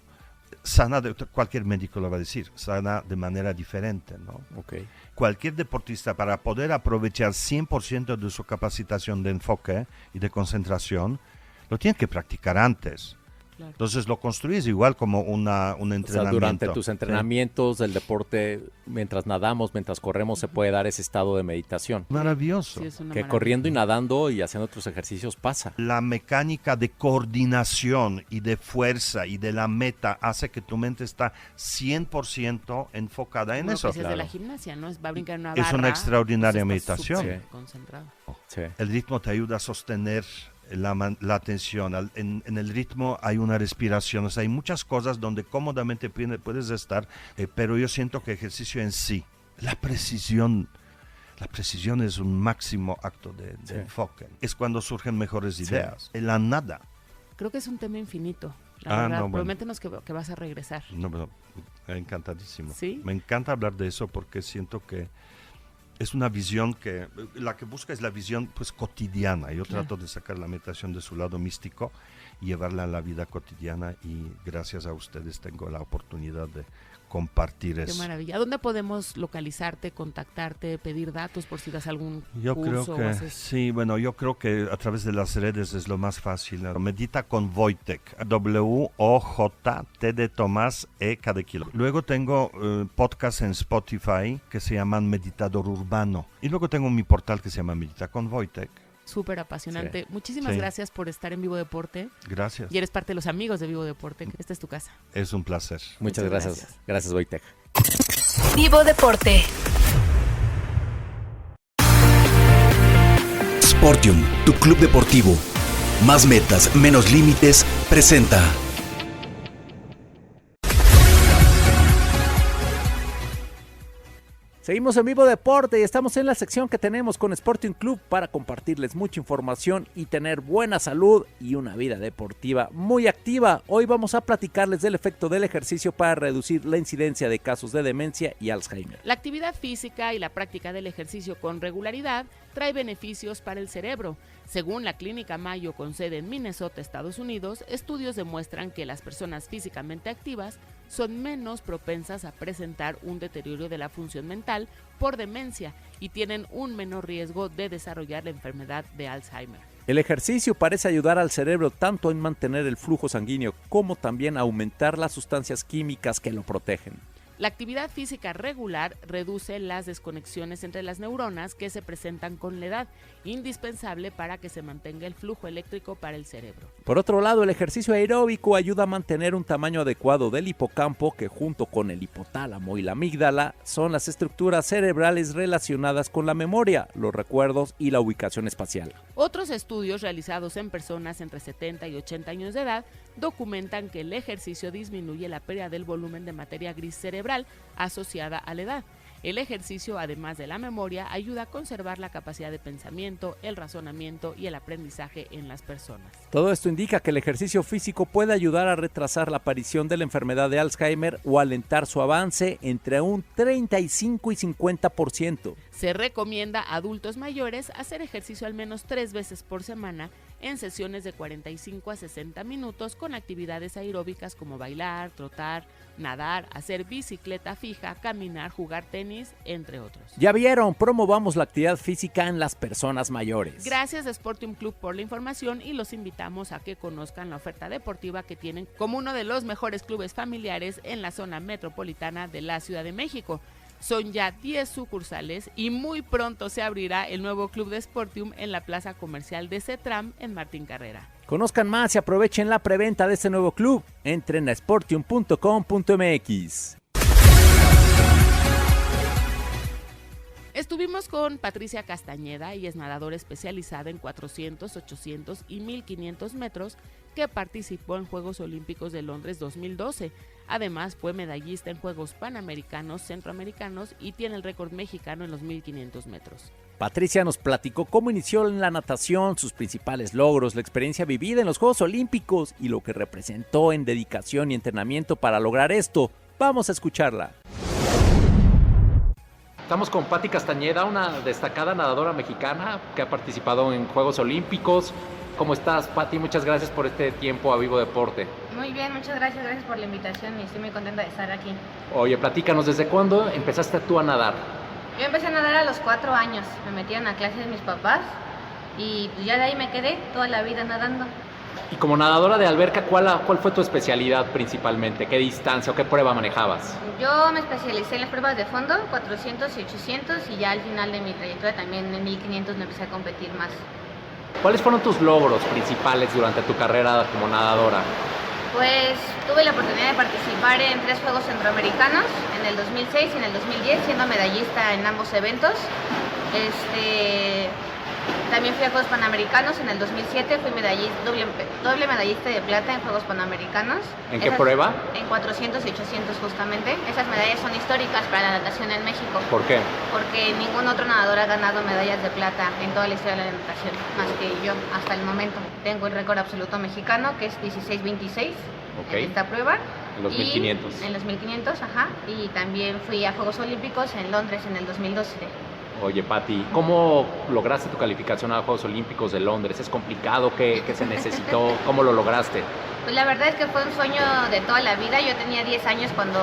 Speaker 4: sana, cualquier médico lo va a decir, sana de manera diferente, ¿no?
Speaker 2: Okay.
Speaker 4: Cualquier deportista, para poder aprovechar 100% de su capacitación de enfoque y de concentración, lo tiene que practicar antes. Claro. Entonces lo construyes igual como un entrenamiento.
Speaker 2: O sea, durante tus entrenamientos del deporte, mientras nadamos, mientras corremos, se puede dar ese estado de meditación.
Speaker 4: Maravilloso.
Speaker 3: Sí,
Speaker 2: que corriendo y nadando y haciendo otros ejercicios pasa.
Speaker 4: La mecánica de coordinación y de fuerza y de la meta hace que tu mente está 100% enfocada en eso.
Speaker 3: Pues es de la gimnasia, ¿no? Va a brincar en una barra.
Speaker 4: Es una extraordinaria meditación.
Speaker 3: Sí. Concentrado.
Speaker 2: Sí.
Speaker 4: El ritmo te ayuda a sostener la atención. En el ritmo hay una respiración, o sea, hay muchas cosas donde cómodamente puedes estar, pero yo siento que ejercicio en sí, la precisión es un máximo acto de enfoque. Es cuando surgen mejores ideas. En la nada.
Speaker 3: Creo que es un tema infinito. La verdad,
Speaker 4: no,
Speaker 3: prométenos que vas a regresar.
Speaker 4: No, encantadísimo.
Speaker 3: ¿Sí?
Speaker 4: Me encanta hablar de eso porque siento que es una visión la que busca es la visión pues cotidiana. Yo trato de sacar la meditación de su lado místico y llevarla a la vida cotidiana, y gracias a ustedes tengo la oportunidad de compartir
Speaker 3: Qué
Speaker 4: eso.
Speaker 3: maravilla. ¿Dónde podemos localizarte, contactarte, pedir datos por si das algún
Speaker 4: Yo
Speaker 3: curso?
Speaker 4: creo que sí, bueno, yo creo que a través de las redes es lo más fácil. Medita con Wojtek, W-O-J-T de Tomás, E-K de kilo. Luego tengo podcasts en Spotify que se llaman Meditador Urbano. Y luego tengo mi portal que se llama Medita con Wojtek.
Speaker 3: Súper apasionante.
Speaker 4: Sí.
Speaker 3: Muchísimas gracias por estar en Vivo Deporte.
Speaker 4: Gracias.
Speaker 3: Y eres parte de los amigos de Vivo Deporte. Esta es tu casa.
Speaker 4: Es un placer.
Speaker 2: Muchas gracias. Gracias, Wojtek.
Speaker 1: Vivo Deporte.
Speaker 5: Sportium, tu club deportivo. Más metas, menos límites, presenta.
Speaker 2: Seguimos en Vivo Deporte y estamos en la sección que tenemos con Sporting Club para compartirles mucha información y tener buena salud y una vida deportiva muy activa. Hoy vamos a platicarles del efecto del ejercicio para reducir la incidencia de casos de demencia y Alzheimer.
Speaker 3: La actividad física y la práctica del ejercicio con regularidad trae beneficios para el cerebro. Según la Clínica Mayo con sede en Minnesota, Estados Unidos, estudios demuestran que las personas físicamente activas son menos propensas a presentar un deterioro de la función mental por demencia y tienen un menor riesgo de desarrollar la enfermedad de Alzheimer.
Speaker 2: El ejercicio parece ayudar al cerebro tanto en mantener el flujo sanguíneo como también a aumentar las sustancias químicas que lo protegen.
Speaker 3: La actividad física regular reduce las desconexiones entre las neuronas que se presentan con la edad, indispensable para que se mantenga el flujo eléctrico para el cerebro.
Speaker 2: Por otro lado, el ejercicio aeróbico ayuda a mantener un tamaño adecuado del hipocampo, que junto con el hipotálamo y la amígdala son las estructuras cerebrales relacionadas con la memoria, los recuerdos y la ubicación espacial.
Speaker 3: Otros estudios realizados en personas entre 70 y 80 años de edad documentan que el ejercicio disminuye la pérdida del volumen de materia gris cerebral asociada a la edad. El ejercicio, además de la memoria, ayuda a conservar la capacidad de pensamiento, el razonamiento y el aprendizaje en las personas.
Speaker 2: Todo esto indica que el ejercicio físico puede ayudar a retrasar la aparición de la enfermedad de Alzheimer o alentar su avance entre un 35 y 50%.
Speaker 3: Se recomienda a adultos mayores hacer ejercicio al menos 3 veces por semana en sesiones de 45 a 60 minutos con actividades aeróbicas como bailar, trotar, nadar, hacer bicicleta fija, caminar, jugar tenis, entre otros.
Speaker 2: Ya vieron, promovamos la actividad física en las personas mayores.
Speaker 3: Gracias a Sportium Club por la información y los invitamos a que conozcan la oferta deportiva que tienen como uno de los mejores clubes familiares en la zona metropolitana de la Ciudad de México. Son ya 10 sucursales y muy pronto se abrirá el nuevo club de Sportium en la plaza comercial de CETRAM en Martín Carrera.
Speaker 2: Conozcan más y aprovechen la preventa de este nuevo club. Entren a sportium.com.mx.
Speaker 3: Estuvimos con Patricia Castañeda, ella es nadadora especializada en 400, 800 y 1500 metros que participó en Juegos Olímpicos de Londres 2012. Además, fue medallista en Juegos Panamericanos, Centroamericanos y tiene el récord mexicano en los 1500 metros.
Speaker 2: Patricia nos platicó cómo inició en la natación, sus principales logros, la experiencia vivida en los Juegos Olímpicos y lo que representó en dedicación y entrenamiento para lograr esto. Vamos a escucharla. Estamos con Pati Castañeda, una destacada nadadora mexicana que ha participado en Juegos Olímpicos. ¿Cómo estás, Pati? Muchas gracias por este tiempo a Vivo Deporte.
Speaker 6: Muy bien, muchas gracias por la invitación y estoy muy contenta de estar aquí.
Speaker 2: Oye, platícanos, ¿desde cuándo empezaste tú a nadar?
Speaker 6: Yo empecé a nadar a los 4 años, me metieron a clases de mis papás y pues ya de ahí me quedé toda la vida nadando.
Speaker 2: Y como nadadora de alberca, ¿cuál fue tu especialidad principalmente? ¿Qué distancia o qué prueba manejabas?
Speaker 6: Yo me especialicé en las pruebas de fondo, 400 y 800 y ya al final de mi trayectoria también en 1500 me empecé a competir más.
Speaker 2: ¿Cuáles fueron tus logros principales durante tu carrera como nadadora?
Speaker 6: Pues tuve la oportunidad de participar en 3 Juegos Centroamericanos, en el 2006 y en el 2010, siendo medallista en ambos eventos. También fui a Juegos Panamericanos en el 2007, fui doble medallista de plata en Juegos Panamericanos.
Speaker 2: ¿En qué prueba?
Speaker 6: En 400 y 800 justamente. Esas medallas son históricas para la natación en México.
Speaker 2: ¿Por qué?
Speaker 6: Porque ningún otro nadador ha ganado medallas de plata en toda la historia de la natación, más que yo hasta el momento. Tengo el récord absoluto mexicano, que es 16.26 en esta prueba.
Speaker 2: En los 1500.
Speaker 6: En los 1500, ajá. Y también fui a Juegos Olímpicos en Londres en el 2012.
Speaker 2: Oye, Pati, ¿cómo lograste tu calificación a los Juegos Olímpicos de Londres? ¿Es complicado? ¿Qué se necesitó? ¿Cómo lo lograste?
Speaker 6: Pues la verdad es que fue un sueño de toda la vida. Yo tenía 10 años cuando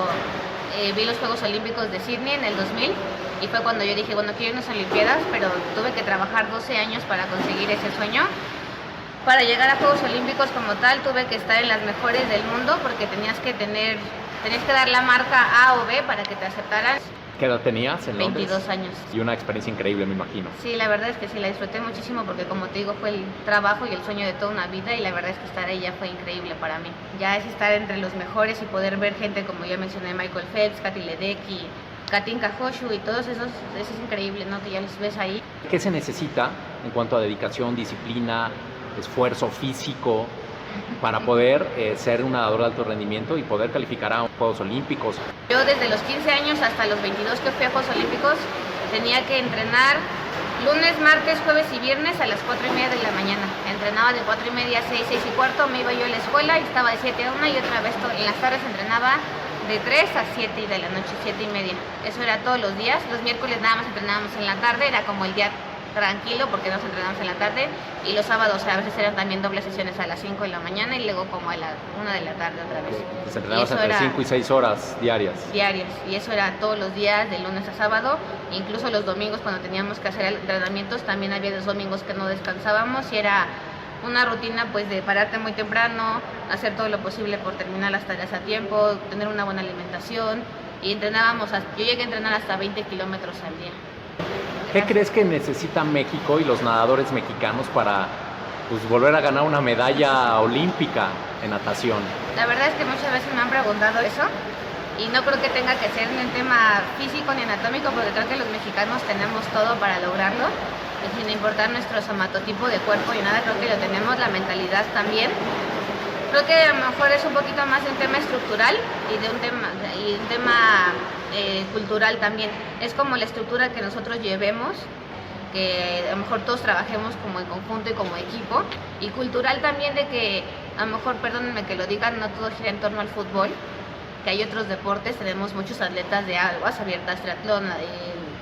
Speaker 6: vi los Juegos Olímpicos de Sydney en el 2000 y fue cuando yo dije, bueno, quiero ir a unas Olimpiadas, pero tuve que trabajar 12 años para conseguir ese sueño. Para llegar a Juegos Olímpicos como tal, tuve que estar en las mejores del mundo porque tenías que dar la marca A o B para que te aceptaran.
Speaker 7: ¿Qué edad tenías en Londres?
Speaker 6: 22 años.
Speaker 7: Y una experiencia increíble, me imagino.
Speaker 6: Sí, la verdad es que sí, la disfruté muchísimo porque, como te digo, fue el trabajo y el sueño de toda una vida y la verdad es que estar ahí ya fue increíble para mí. Ya es estar entre los mejores y poder ver gente como ya mencioné, Michael Phelps, Katy Ledecky, Katinka Hoshue y todos esos, eso es increíble, ¿no? Que ya los ves ahí.
Speaker 7: ¿Qué se necesita en cuanto a dedicación, disciplina, esfuerzo físico para poder ser un nadador de alto rendimiento y poder calificar a Juegos Olímpicos?
Speaker 6: Yo desde los 15 años hasta los 22 que fui a Juegos Olímpicos tenía que entrenar lunes, martes, jueves y viernes a las 4:30 de la mañana. Entrenaba de 4:30 a 6, 6:15, me iba yo a la escuela y estaba de 7 a 1 y otra vez en las tardes entrenaba de 3 a 7 de la noche, 7:30. Eso era todos los días. Los miércoles nada más entrenábamos en la tarde, era como el día tranquilo porque nos entrenamos en la tarde, y los sábados a veces eran también dobles sesiones a las 5 de la mañana y luego como a la 1 de la tarde otra vez.
Speaker 7: Pues entrenabas entre 5 y 6 horas diarias.
Speaker 6: Y eso era todos los días, de lunes a sábado, incluso los domingos cuando teníamos que hacer entrenamientos, también había los domingos que no descansábamos y era una rutina pues de pararte muy temprano, hacer todo lo posible por terminar las tareas a tiempo, tener una buena alimentación, y entrenábamos, yo llegué a entrenar hasta 20 kilómetros al día.
Speaker 7: ¿Qué crees que necesita México y los nadadores mexicanos para volver a ganar una medalla olímpica en natación?
Speaker 6: La verdad es que muchas veces me han preguntado eso y no creo que tenga que ser ni un tema físico ni anatómico, porque creo que los mexicanos tenemos todo para lograrlo, y sin importar nuestro somatotipo de cuerpo y nada, creo que lo tenemos, la mentalidad también. Creo que a lo mejor es un poquito más de un tema estructural y de un tema cultural también. Es como la estructura que nosotros llevemos, que a lo mejor todos trabajemos como en conjunto y como equipo, y cultural también de que a lo mejor, perdónenme que lo digan, no todo gira en torno al fútbol, que hay otros deportes, tenemos muchos atletas de aguas abiertas, triatlón,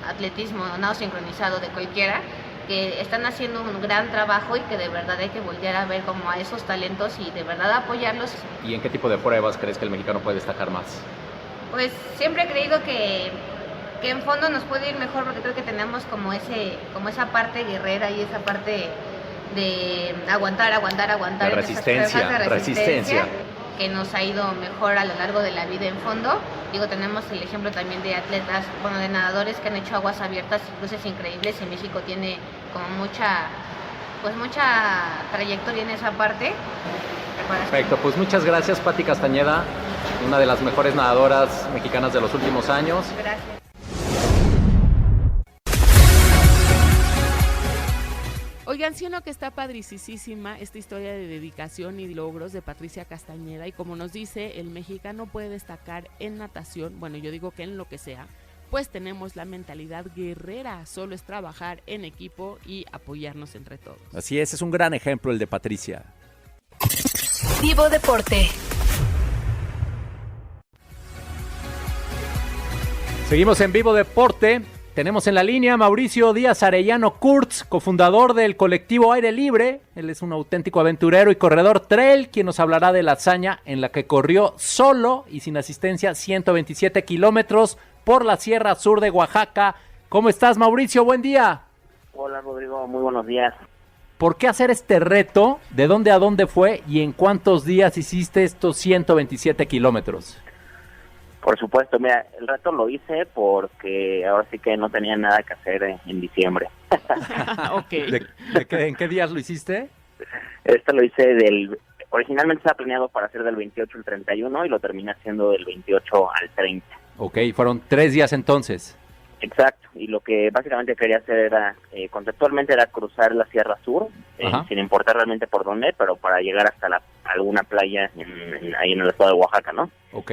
Speaker 6: atletismo, nado sincronizado, de cualquiera, que están haciendo un gran trabajo y que de verdad hay que voltear a ver como a esos talentos y de verdad apoyarlos.
Speaker 7: ¿Y en qué tipo de pruebas crees que el mexicano puede destacar más?
Speaker 6: Pues siempre he creído que en fondo nos puede ir mejor, porque creo que tenemos como esa parte guerrera y esa parte de aguantar.
Speaker 7: De resistencia.
Speaker 6: Que nos ha ido mejor a lo largo de la vida en fondo. Digo, tenemos el ejemplo también de atletas, de nadadores que han hecho aguas abiertas, cruces increíbles, y México tiene como mucha trayectoria en esa parte.
Speaker 7: Perfecto, pues muchas gracias, Pati Castañeda, una de las mejores nadadoras mexicanas de los últimos años.
Speaker 6: Gracias.
Speaker 3: Oigan, sí o no que está padricísima esta historia de dedicación y logros de Patricia Castañeda, y como nos dice, el mexicano puede destacar en natación, bueno, yo digo que en lo que sea, pues tenemos la mentalidad guerrera, solo es trabajar en equipo y apoyarnos entre todos.
Speaker 2: Así es un gran ejemplo el de Patricia.
Speaker 1: Vivo Deporte.
Speaker 2: Seguimos en Vivo Deporte. Tenemos en la línea Mauricio Díaz Arellano Kurtz, cofundador del colectivo Aire Libre. Él es un auténtico aventurero y corredor trail, quien nos hablará de la hazaña en la que corrió solo y sin asistencia 127 kilómetros por la Sierra Sur de Oaxaca. ¿Cómo estás, Mauricio? Buen día.
Speaker 8: Hola, Rodrigo. Muy buenos días.
Speaker 2: ¿Por qué hacer este reto? ¿De dónde a dónde fue? ¿Y en cuántos días hiciste estos 127 kilómetros?
Speaker 8: Por supuesto, mira, el reto lo hice porque ahora sí que no tenía nada que hacer en diciembre.
Speaker 3: Okay.
Speaker 2: ¿En qué días lo hiciste?
Speaker 8: Esto lo hice originalmente estaba planeado para hacer del 28 al 31 y lo terminé haciendo del 28 al 30.
Speaker 2: Ok, fueron 3 días entonces.
Speaker 8: Exacto, y lo que básicamente quería hacer era, conceptualmente era cruzar la Sierra Sur, sin importar realmente por dónde, pero para llegar hasta alguna playa ahí en el estado de Oaxaca, ¿no?
Speaker 2: Ok.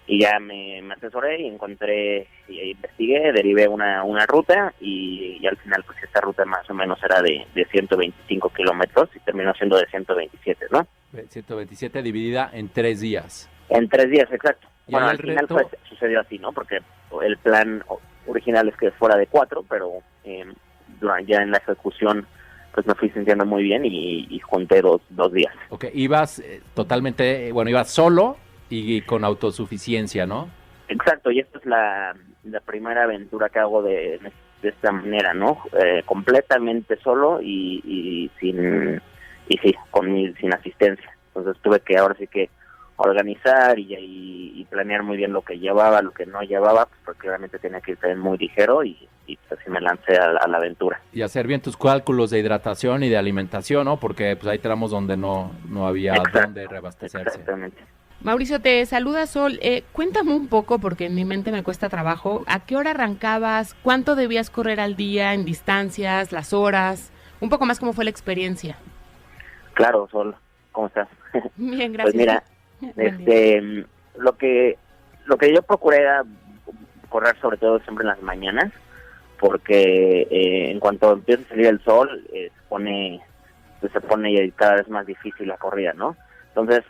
Speaker 8: Y ya me asesoré y encontré, y investigué, derivé una ruta y al final pues esta ruta más o menos era de 125 kilómetros y terminó siendo de 127, ¿no?
Speaker 2: 127 dividida en 3 días.
Speaker 8: En 3 días, exacto. Bueno, al final
Speaker 2: reto...
Speaker 8: pues sucedió así, ¿no? Porque el plan original es que fuera de 4, pero ya en la ejecución pues me fui sintiendo muy bien y junté dos días.
Speaker 2: Ok, ibas ibas solo y con autosuficiencia, ¿no?
Speaker 8: Exacto, y esta es la primera aventura que hago de esta manera, ¿no? Completamente solo y sin sin asistencia. Entonces tuve que ahora sí que organizar y planear muy bien lo que llevaba, lo que no llevaba, pues porque realmente tenía que ir también muy ligero y pues así me lancé a la aventura.
Speaker 2: Y hacer bien tus cálculos de hidratación y de alimentación, ¿no? Porque pues hay tramos donde no había dónde reabastecerse.
Speaker 8: Exactamente.
Speaker 3: Mauricio, te saluda Sol. Cuéntame un poco, porque en mi mente me cuesta trabajo. ¿A qué hora arrancabas? ¿Cuánto debías correr al día en distancias, las horas? Un poco más cómo fue la experiencia.
Speaker 8: Claro, Sol, ¿cómo estás?
Speaker 3: Bien, gracias.
Speaker 8: Pues mira, lo que yo procuré era correr sobre todo siempre en las mañanas, porque en cuanto empieza a salir el sol, se pone cada vez más difícil la corrida, ¿no? Entonces,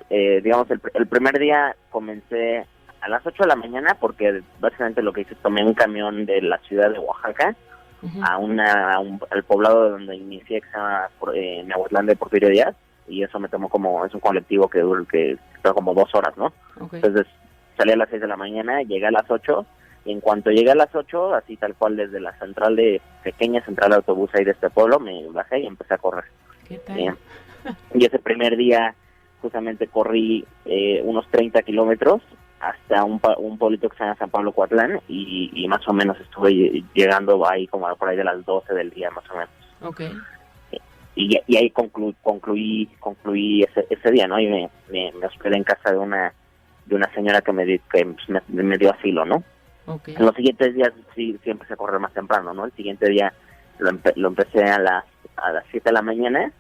Speaker 8: digamos, el primer día comencé a las 8 de la mañana, porque básicamente lo que hice, tomé un camión de la ciudad de Oaxaca al poblado donde inicié, que se llama Miahuatlán de Porfirio Díaz, y eso me tomó es un colectivo que dura como 2 horas, ¿no?
Speaker 3: Okay.
Speaker 8: Entonces, salí a las 6 de la mañana, llegué a las 8, y en cuanto llegué a las 8, así tal cual desde la pequeña central de autobús ahí de este pueblo, me bajé y empecé a correr.
Speaker 3: ¿Qué tal?
Speaker 8: Y ese primer día justamente corrí unos 30 kilómetros hasta un pueblito que se llama San Pablo Coatlán, y más o menos estuve llegando ahí como por ahí de las 12 del día más o menos.
Speaker 3: Okay.
Speaker 8: Y ahí concluí ese día, ¿no? Y me hospedé en casa de una señora que me dio asilo, ¿no?
Speaker 3: Okay.
Speaker 8: En los siguientes días sí empecé a correr más temprano, ¿no? El siguiente día lo empecé a las 7 de la mañana,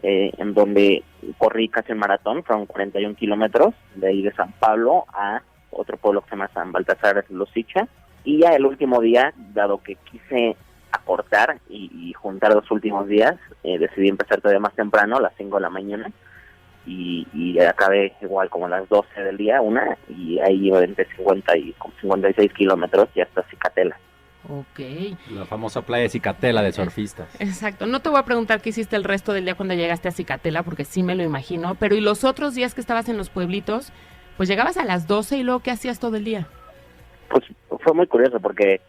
Speaker 8: en donde corrí casi un maratón, fueron 41 kilómetros, de ahí de San Pablo a otro pueblo que se llama San Baltasar Losicha, y ya el último día, dado que quise acortar y juntar los últimos días, decidí empezar todavía más temprano, a las 5 de la mañana, y acabé igual como a las 12 del día, y ahí iba entre 56 kilómetros y hasta Cicatela.
Speaker 3: Ok.
Speaker 2: La famosa playa de Cicatela de surfistas.
Speaker 3: Exacto. No te voy a preguntar qué hiciste el resto del día cuando llegaste a Cicatela, porque sí me lo imagino, pero ¿y los otros días que estabas en los pueblitos? Pues llegabas a las 12 y luego ¿qué hacías todo el día?
Speaker 8: Pues fue muy curioso porque,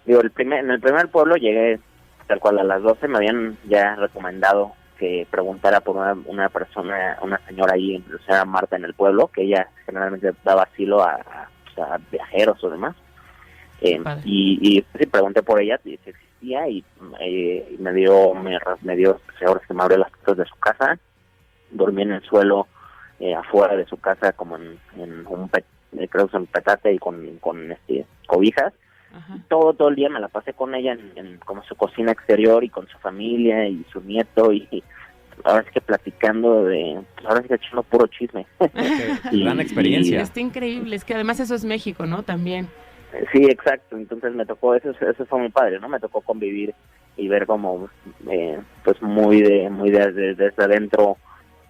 Speaker 8: digo, en el primer pueblo llegué tal cual a las 12, me habían ya recomendado que preguntara por una persona, una señora ahí, o sea, Marta, en el pueblo, que ella generalmente daba asilo a viajeros o demás. Y sí, pregunté por ella si existía, y me dio ahora que me abrió las puertas de su casa. Dormí en el suelo afuera de su casa, como en un creo que es un petate, y con cobijas.
Speaker 3: Ajá.
Speaker 8: Todo el día me la pasé con ella en como su cocina exterior, y con su familia y su nieto, y ahora sí que platicando ahora sí que echando puro chisme.
Speaker 2: Gran experiencia.
Speaker 3: Está increíble, es que además eso es México, ¿no? También.
Speaker 8: Sí, exacto. Entonces me tocó, eso fue muy padre, ¿no? Me tocó convivir y ver como pues muy desde adentro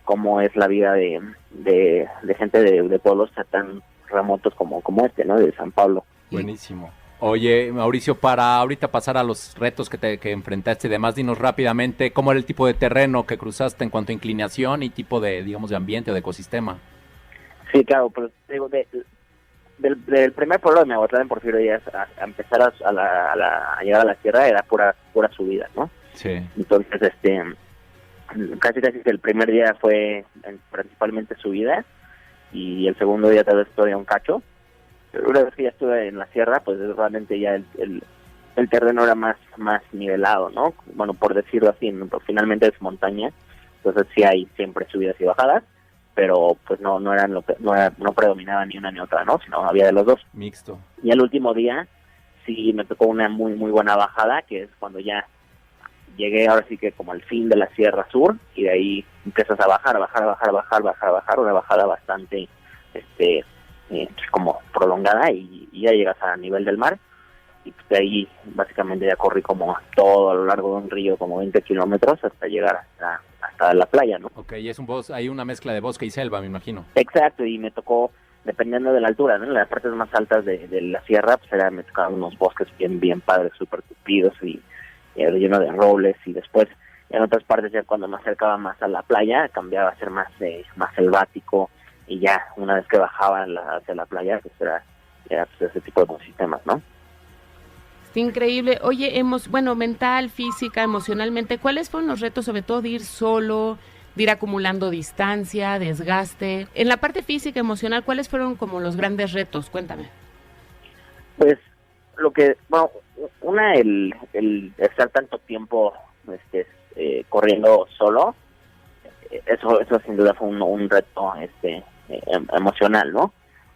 Speaker 8: cómo es la vida de gente de pueblos tan remotos como este, ¿no? De San Pablo.
Speaker 2: Buenísimo. Oye, Mauricio, para ahorita pasar a los retos que enfrentaste y demás, dinos rápidamente cómo era el tipo de terreno que cruzaste en cuanto a inclinación y tipo de, digamos, de ambiente o de ecosistema.
Speaker 8: Sí, claro, pues digo, del primer pueblo de Miahuatlán en Porfirio Díaz a empezar a llegar a la sierra era pura subida, ¿no?
Speaker 2: Sí.
Speaker 8: Entonces, casi que el primer día fue principalmente subida, y el segundo día tal vez todavía un cacho. Pero una vez que ya estuve en la sierra, pues realmente ya el terreno era más nivelado, ¿no? Bueno, por decirlo así, ¿no? Finalmente es montaña, entonces sí hay siempre subidas y bajadas, pero pues no predominaba ni una ni otra, ¿no? Sino había de los dos.
Speaker 2: Mixto.
Speaker 8: Y el último día sí me tocó una muy muy buena bajada, que es cuando ya llegué ahora sí que como al fin de la Sierra Sur, y de ahí empiezas a bajar, una bajada bastante como prolongada, y ya llegas a nivel del mar, y pues de ahí básicamente ya corrí como todo a lo largo de un río, como 20 kilómetros hasta llegar hasta la playa, ¿no?
Speaker 2: Ok, y es hay una mezcla de bosque y selva, me imagino.
Speaker 8: Exacto, y me tocó, dependiendo de la altura, ¿no? En las partes más altas de la sierra, pues me tocaban unos bosques bien padres, súper tupidos y lleno de robles, y después en otras partes, ya cuando me acercaba más a la playa, cambiaba a ser más selvático, y ya una vez que bajaba hacia la playa, pues era pues, ese tipo de sistemas, ¿no?
Speaker 3: Está increíble. Oye, mental, física, emocionalmente, ¿cuáles fueron los retos, sobre todo de ir solo, de ir acumulando distancia, desgaste? En la parte física, emocional, ¿cuáles fueron como los grandes retos? Cuéntame.
Speaker 8: Pues el estar tanto tiempo corriendo solo, eso sin duda fue un reto emocional, ¿no?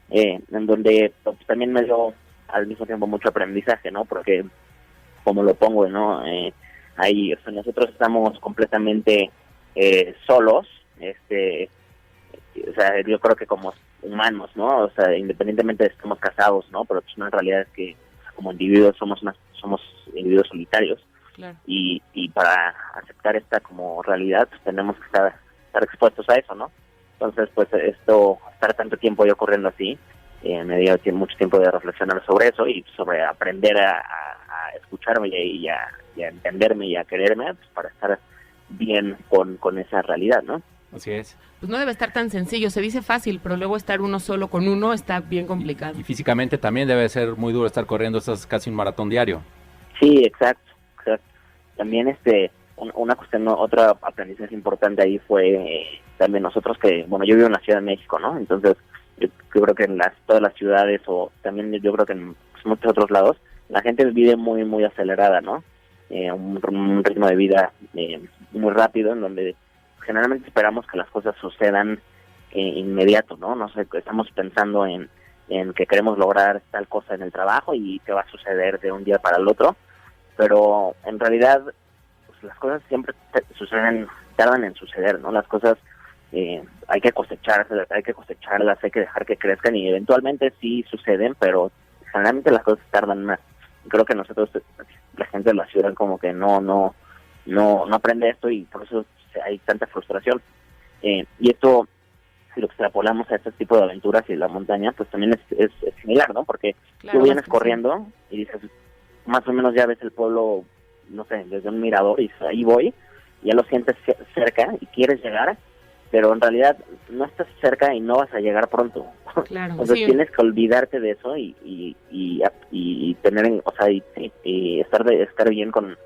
Speaker 8: En donde pues, también me dio al mismo tiempo mucho aprendizaje, ¿no? Porque, como lo pongo, ¿no? Ahí, nosotros estamos completamente solos, o sea, yo creo que como humanos, ¿no? O sea, independientemente de que estemos casados, ¿no? Pero pues, en realidad es que como individuos somos individuos solitarios.
Speaker 3: Claro.
Speaker 8: Y para aceptar esta como realidad, pues tenemos que estar expuestos a eso, ¿no? Entonces, pues estar tanto tiempo yo corriendo así, me dio mucho tiempo de reflexionar sobre eso y sobre aprender a escucharme y a entenderme y a quererme, pues, para estar bien con esa realidad, ¿no?
Speaker 7: Así es.
Speaker 3: Pues no debe estar tan sencillo, se dice fácil, pero luego estar uno solo con uno está bien complicado.
Speaker 7: Y físicamente también debe ser muy duro estar corriendo, estás casi un maratón diario.
Speaker 8: Sí, exacto. También una cuestión, otro aprendizaje importante ahí fue también nosotros que, yo vivo en la Ciudad de México, ¿no? Entonces yo creo que en todas las ciudades, o también yo creo que en muchos otros lados, la gente vive muy, muy acelerada, ¿no? Un ritmo de vida muy rápido, en donde generalmente esperamos que las cosas sucedan inmediato, ¿no? No sé, estamos pensando en que queremos lograr tal cosa en el trabajo y que va a suceder de un día para el otro, pero en realidad pues, las cosas siempre tardan en suceder, ¿no? Las cosas hay que cosecharlas, hay que dejar que crezcan y eventualmente sí suceden, pero generalmente las cosas tardan más. Creo que nosotros, la gente de la ciudad, como que no aprende esto y por eso hay tanta frustración. Y esto, si lo extrapolamos a este tipo de aventuras y la montaña, pues también es similar, ¿no? Porque
Speaker 3: claro,
Speaker 8: tú vienes corriendo y dices, más o menos ya ves el pueblo, no sé, desde un mirador y dices, ahí voy, ya lo sientes cerca y quieres llegar, pero en realidad no estás cerca y no vas a llegar pronto.
Speaker 3: Claro,
Speaker 8: Entonces
Speaker 3: sí.
Speaker 8: tienes que olvidarte de eso y tener, y estar bien con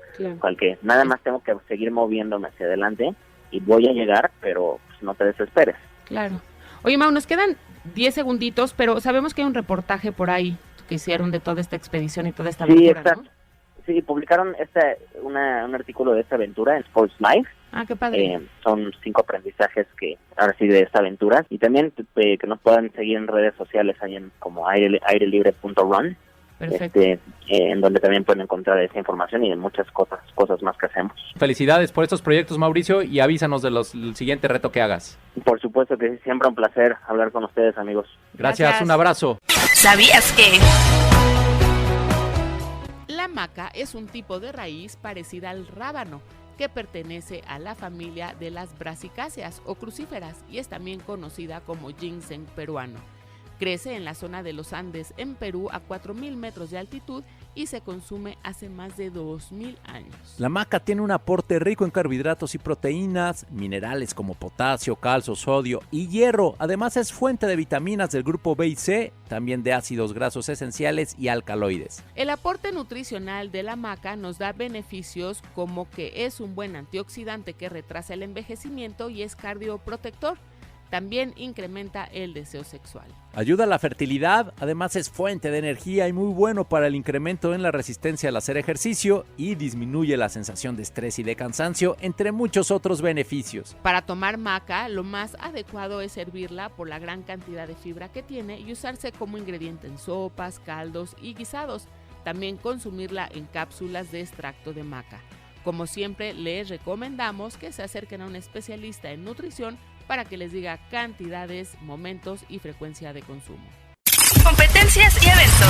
Speaker 8: que nada más tengo que seguir moviéndome hacia adelante y voy a llegar, pero pues, no te desesperes.
Speaker 3: Claro. Oye, Mau, nos quedan 10 segunditos, pero sabemos que hay un reportaje por ahí que hicieron de toda esta expedición y toda esta aventura,
Speaker 8: exacto.
Speaker 3: ¿no?
Speaker 8: Sí, publicaron un artículo de esta aventura en Sports Life.
Speaker 3: Ah, qué padre.
Speaker 8: Son 5 aprendizajes de esta aventura, y también que nos puedan seguir en redes sociales ahí en como airelibre.run.
Speaker 3: Perfecto.
Speaker 8: En donde también pueden encontrar esa información y de muchas cosas más que hacemos.
Speaker 7: Felicidades por estos proyectos, Mauricio, y avísanos del siguiente reto que hagas.
Speaker 8: Por supuesto que sí, siempre un placer hablar con ustedes, amigos.
Speaker 7: Gracias. Un abrazo.
Speaker 1: ¿Sabías que?
Speaker 3: La maca es un tipo de raíz parecida al rábano, que pertenece a la familia de las brasicáceas o crucíferas y es también conocida como ginseng peruano. Crece en la zona de los Andes, en Perú, a 4.000 metros de altitud y se consume hace más de 2.000 años.
Speaker 2: La maca tiene un aporte rico en carbohidratos y proteínas, minerales como potasio, calcio, sodio y hierro. Además es fuente de vitaminas del grupo B y C, también de ácidos grasos esenciales y alcaloides.
Speaker 3: El aporte nutricional de la maca nos da beneficios como que es un buen antioxidante que retrasa el envejecimiento y es cardioprotector. También incrementa el deseo sexual.
Speaker 2: Ayuda a la fertilidad, además es fuente de energía y muy bueno para el incremento en la resistencia al hacer ejercicio y disminuye la sensación de estrés y de cansancio, entre muchos otros beneficios.
Speaker 3: Para tomar maca, lo más adecuado es servirla por la gran cantidad de fibra que tiene y usarse como ingrediente en sopas, caldos y guisados. También consumirla en cápsulas de extracto de maca. Como siempre, les recomendamos que se acerquen a un especialista en nutrición para que les diga cantidades, momentos y frecuencia de consumo.
Speaker 1: Competencias y eventos.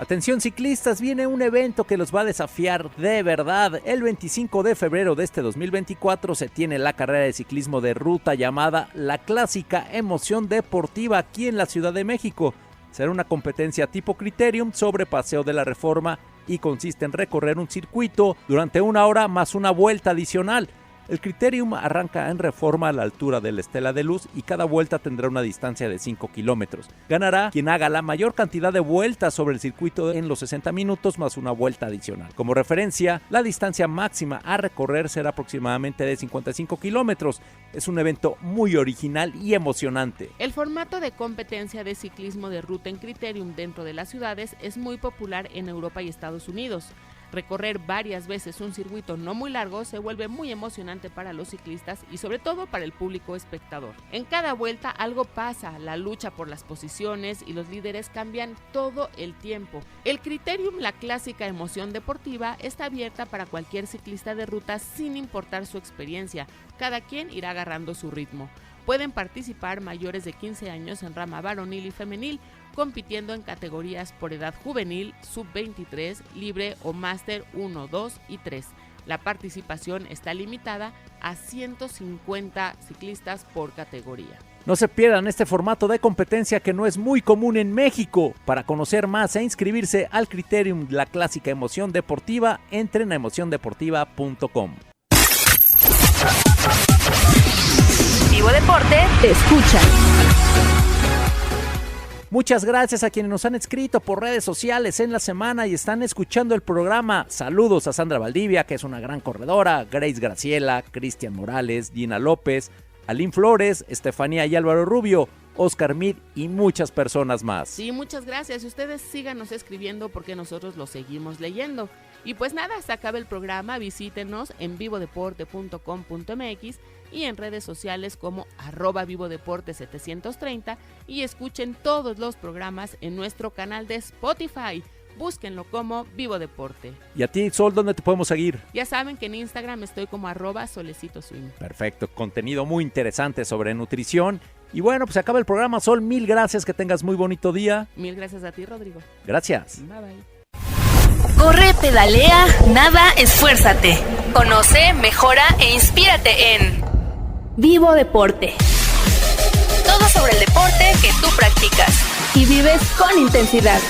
Speaker 2: Atención ciclistas, viene un evento que los va a desafiar de verdad. El 25 de febrero de este 2024 se tiene la carrera de ciclismo de ruta llamada La Clásica Emoción Deportiva aquí en la Ciudad de México. Será una competencia tipo Criterium sobre Paseo de la Reforma y consiste en recorrer un circuito durante 1 hora más una vuelta adicional. El Criterium arranca en Reforma a la altura de la Estela de Luz y cada vuelta tendrá una distancia de 5 kilómetros. Ganará quien haga la mayor cantidad de vueltas sobre el circuito en los 60 minutos más una vuelta adicional. Como referencia, la distancia máxima a recorrer será aproximadamente de 55 kilómetros. Es un evento muy original y emocionante.
Speaker 3: El formato de competencia de ciclismo de ruta en Criterium dentro de las ciudades es muy popular en Europa y Estados Unidos. Recorrer varias veces un circuito no muy largo se vuelve muy emocionante para los ciclistas y sobre todo para el público espectador. En cada vuelta algo pasa, la lucha por las posiciones y los líderes cambian todo el tiempo. El Criterium, la clásica emoción deportiva, está abierta para cualquier ciclista de ruta sin importar su experiencia. Cada quien irá agarrando su ritmo. Pueden participar mayores de 15 años en rama varonil y femenil, compitiendo en categorías por edad juvenil, sub-23, libre o máster 1, 2 y 3. La participación está limitada a 150 ciclistas por categoría.
Speaker 2: No se pierdan este formato de competencia que no es muy común en México. Para conocer más e inscribirse al Criterium, la clásica emoción deportiva, entren a emociondeportiva.com.
Speaker 1: Vivo Deporte te escucha.
Speaker 2: Muchas gracias a quienes nos han escrito por redes sociales en la semana y están escuchando el programa. Saludos a Sandra Valdivia, que es una gran corredora, Grace Graciela, Cristian Morales, Gina López, Aline Flores, Estefanía y Álvaro Rubio, Oscar Mid y muchas personas más.
Speaker 3: Sí, muchas gracias. Ustedes síganos escribiendo porque nosotros los seguimos leyendo. Y pues nada, se acaba el programa. Visítenos en vivodeporte.com.mx y en redes sociales como @vivodeporte730 y escuchen todos los programas en nuestro canal de Spotify. Búsquenlo como Vivo Deporte.
Speaker 2: ¿Y a ti, Sol, dónde te podemos seguir?
Speaker 3: Ya saben que en Instagram estoy como @solecitoswim.
Speaker 2: Perfecto, contenido muy interesante sobre nutrición. Y bueno, pues se acaba el programa, Sol. Mil gracias, que tengas muy bonito día.
Speaker 3: Mil gracias a ti, Rodrigo.
Speaker 2: Gracias.
Speaker 3: Bye bye.
Speaker 1: Corre, pedalea, nada, esfuérzate. Conoce, mejora e inspírate en Vivo Deporte. Todo sobre el deporte que tú practicas y vives con intensidad.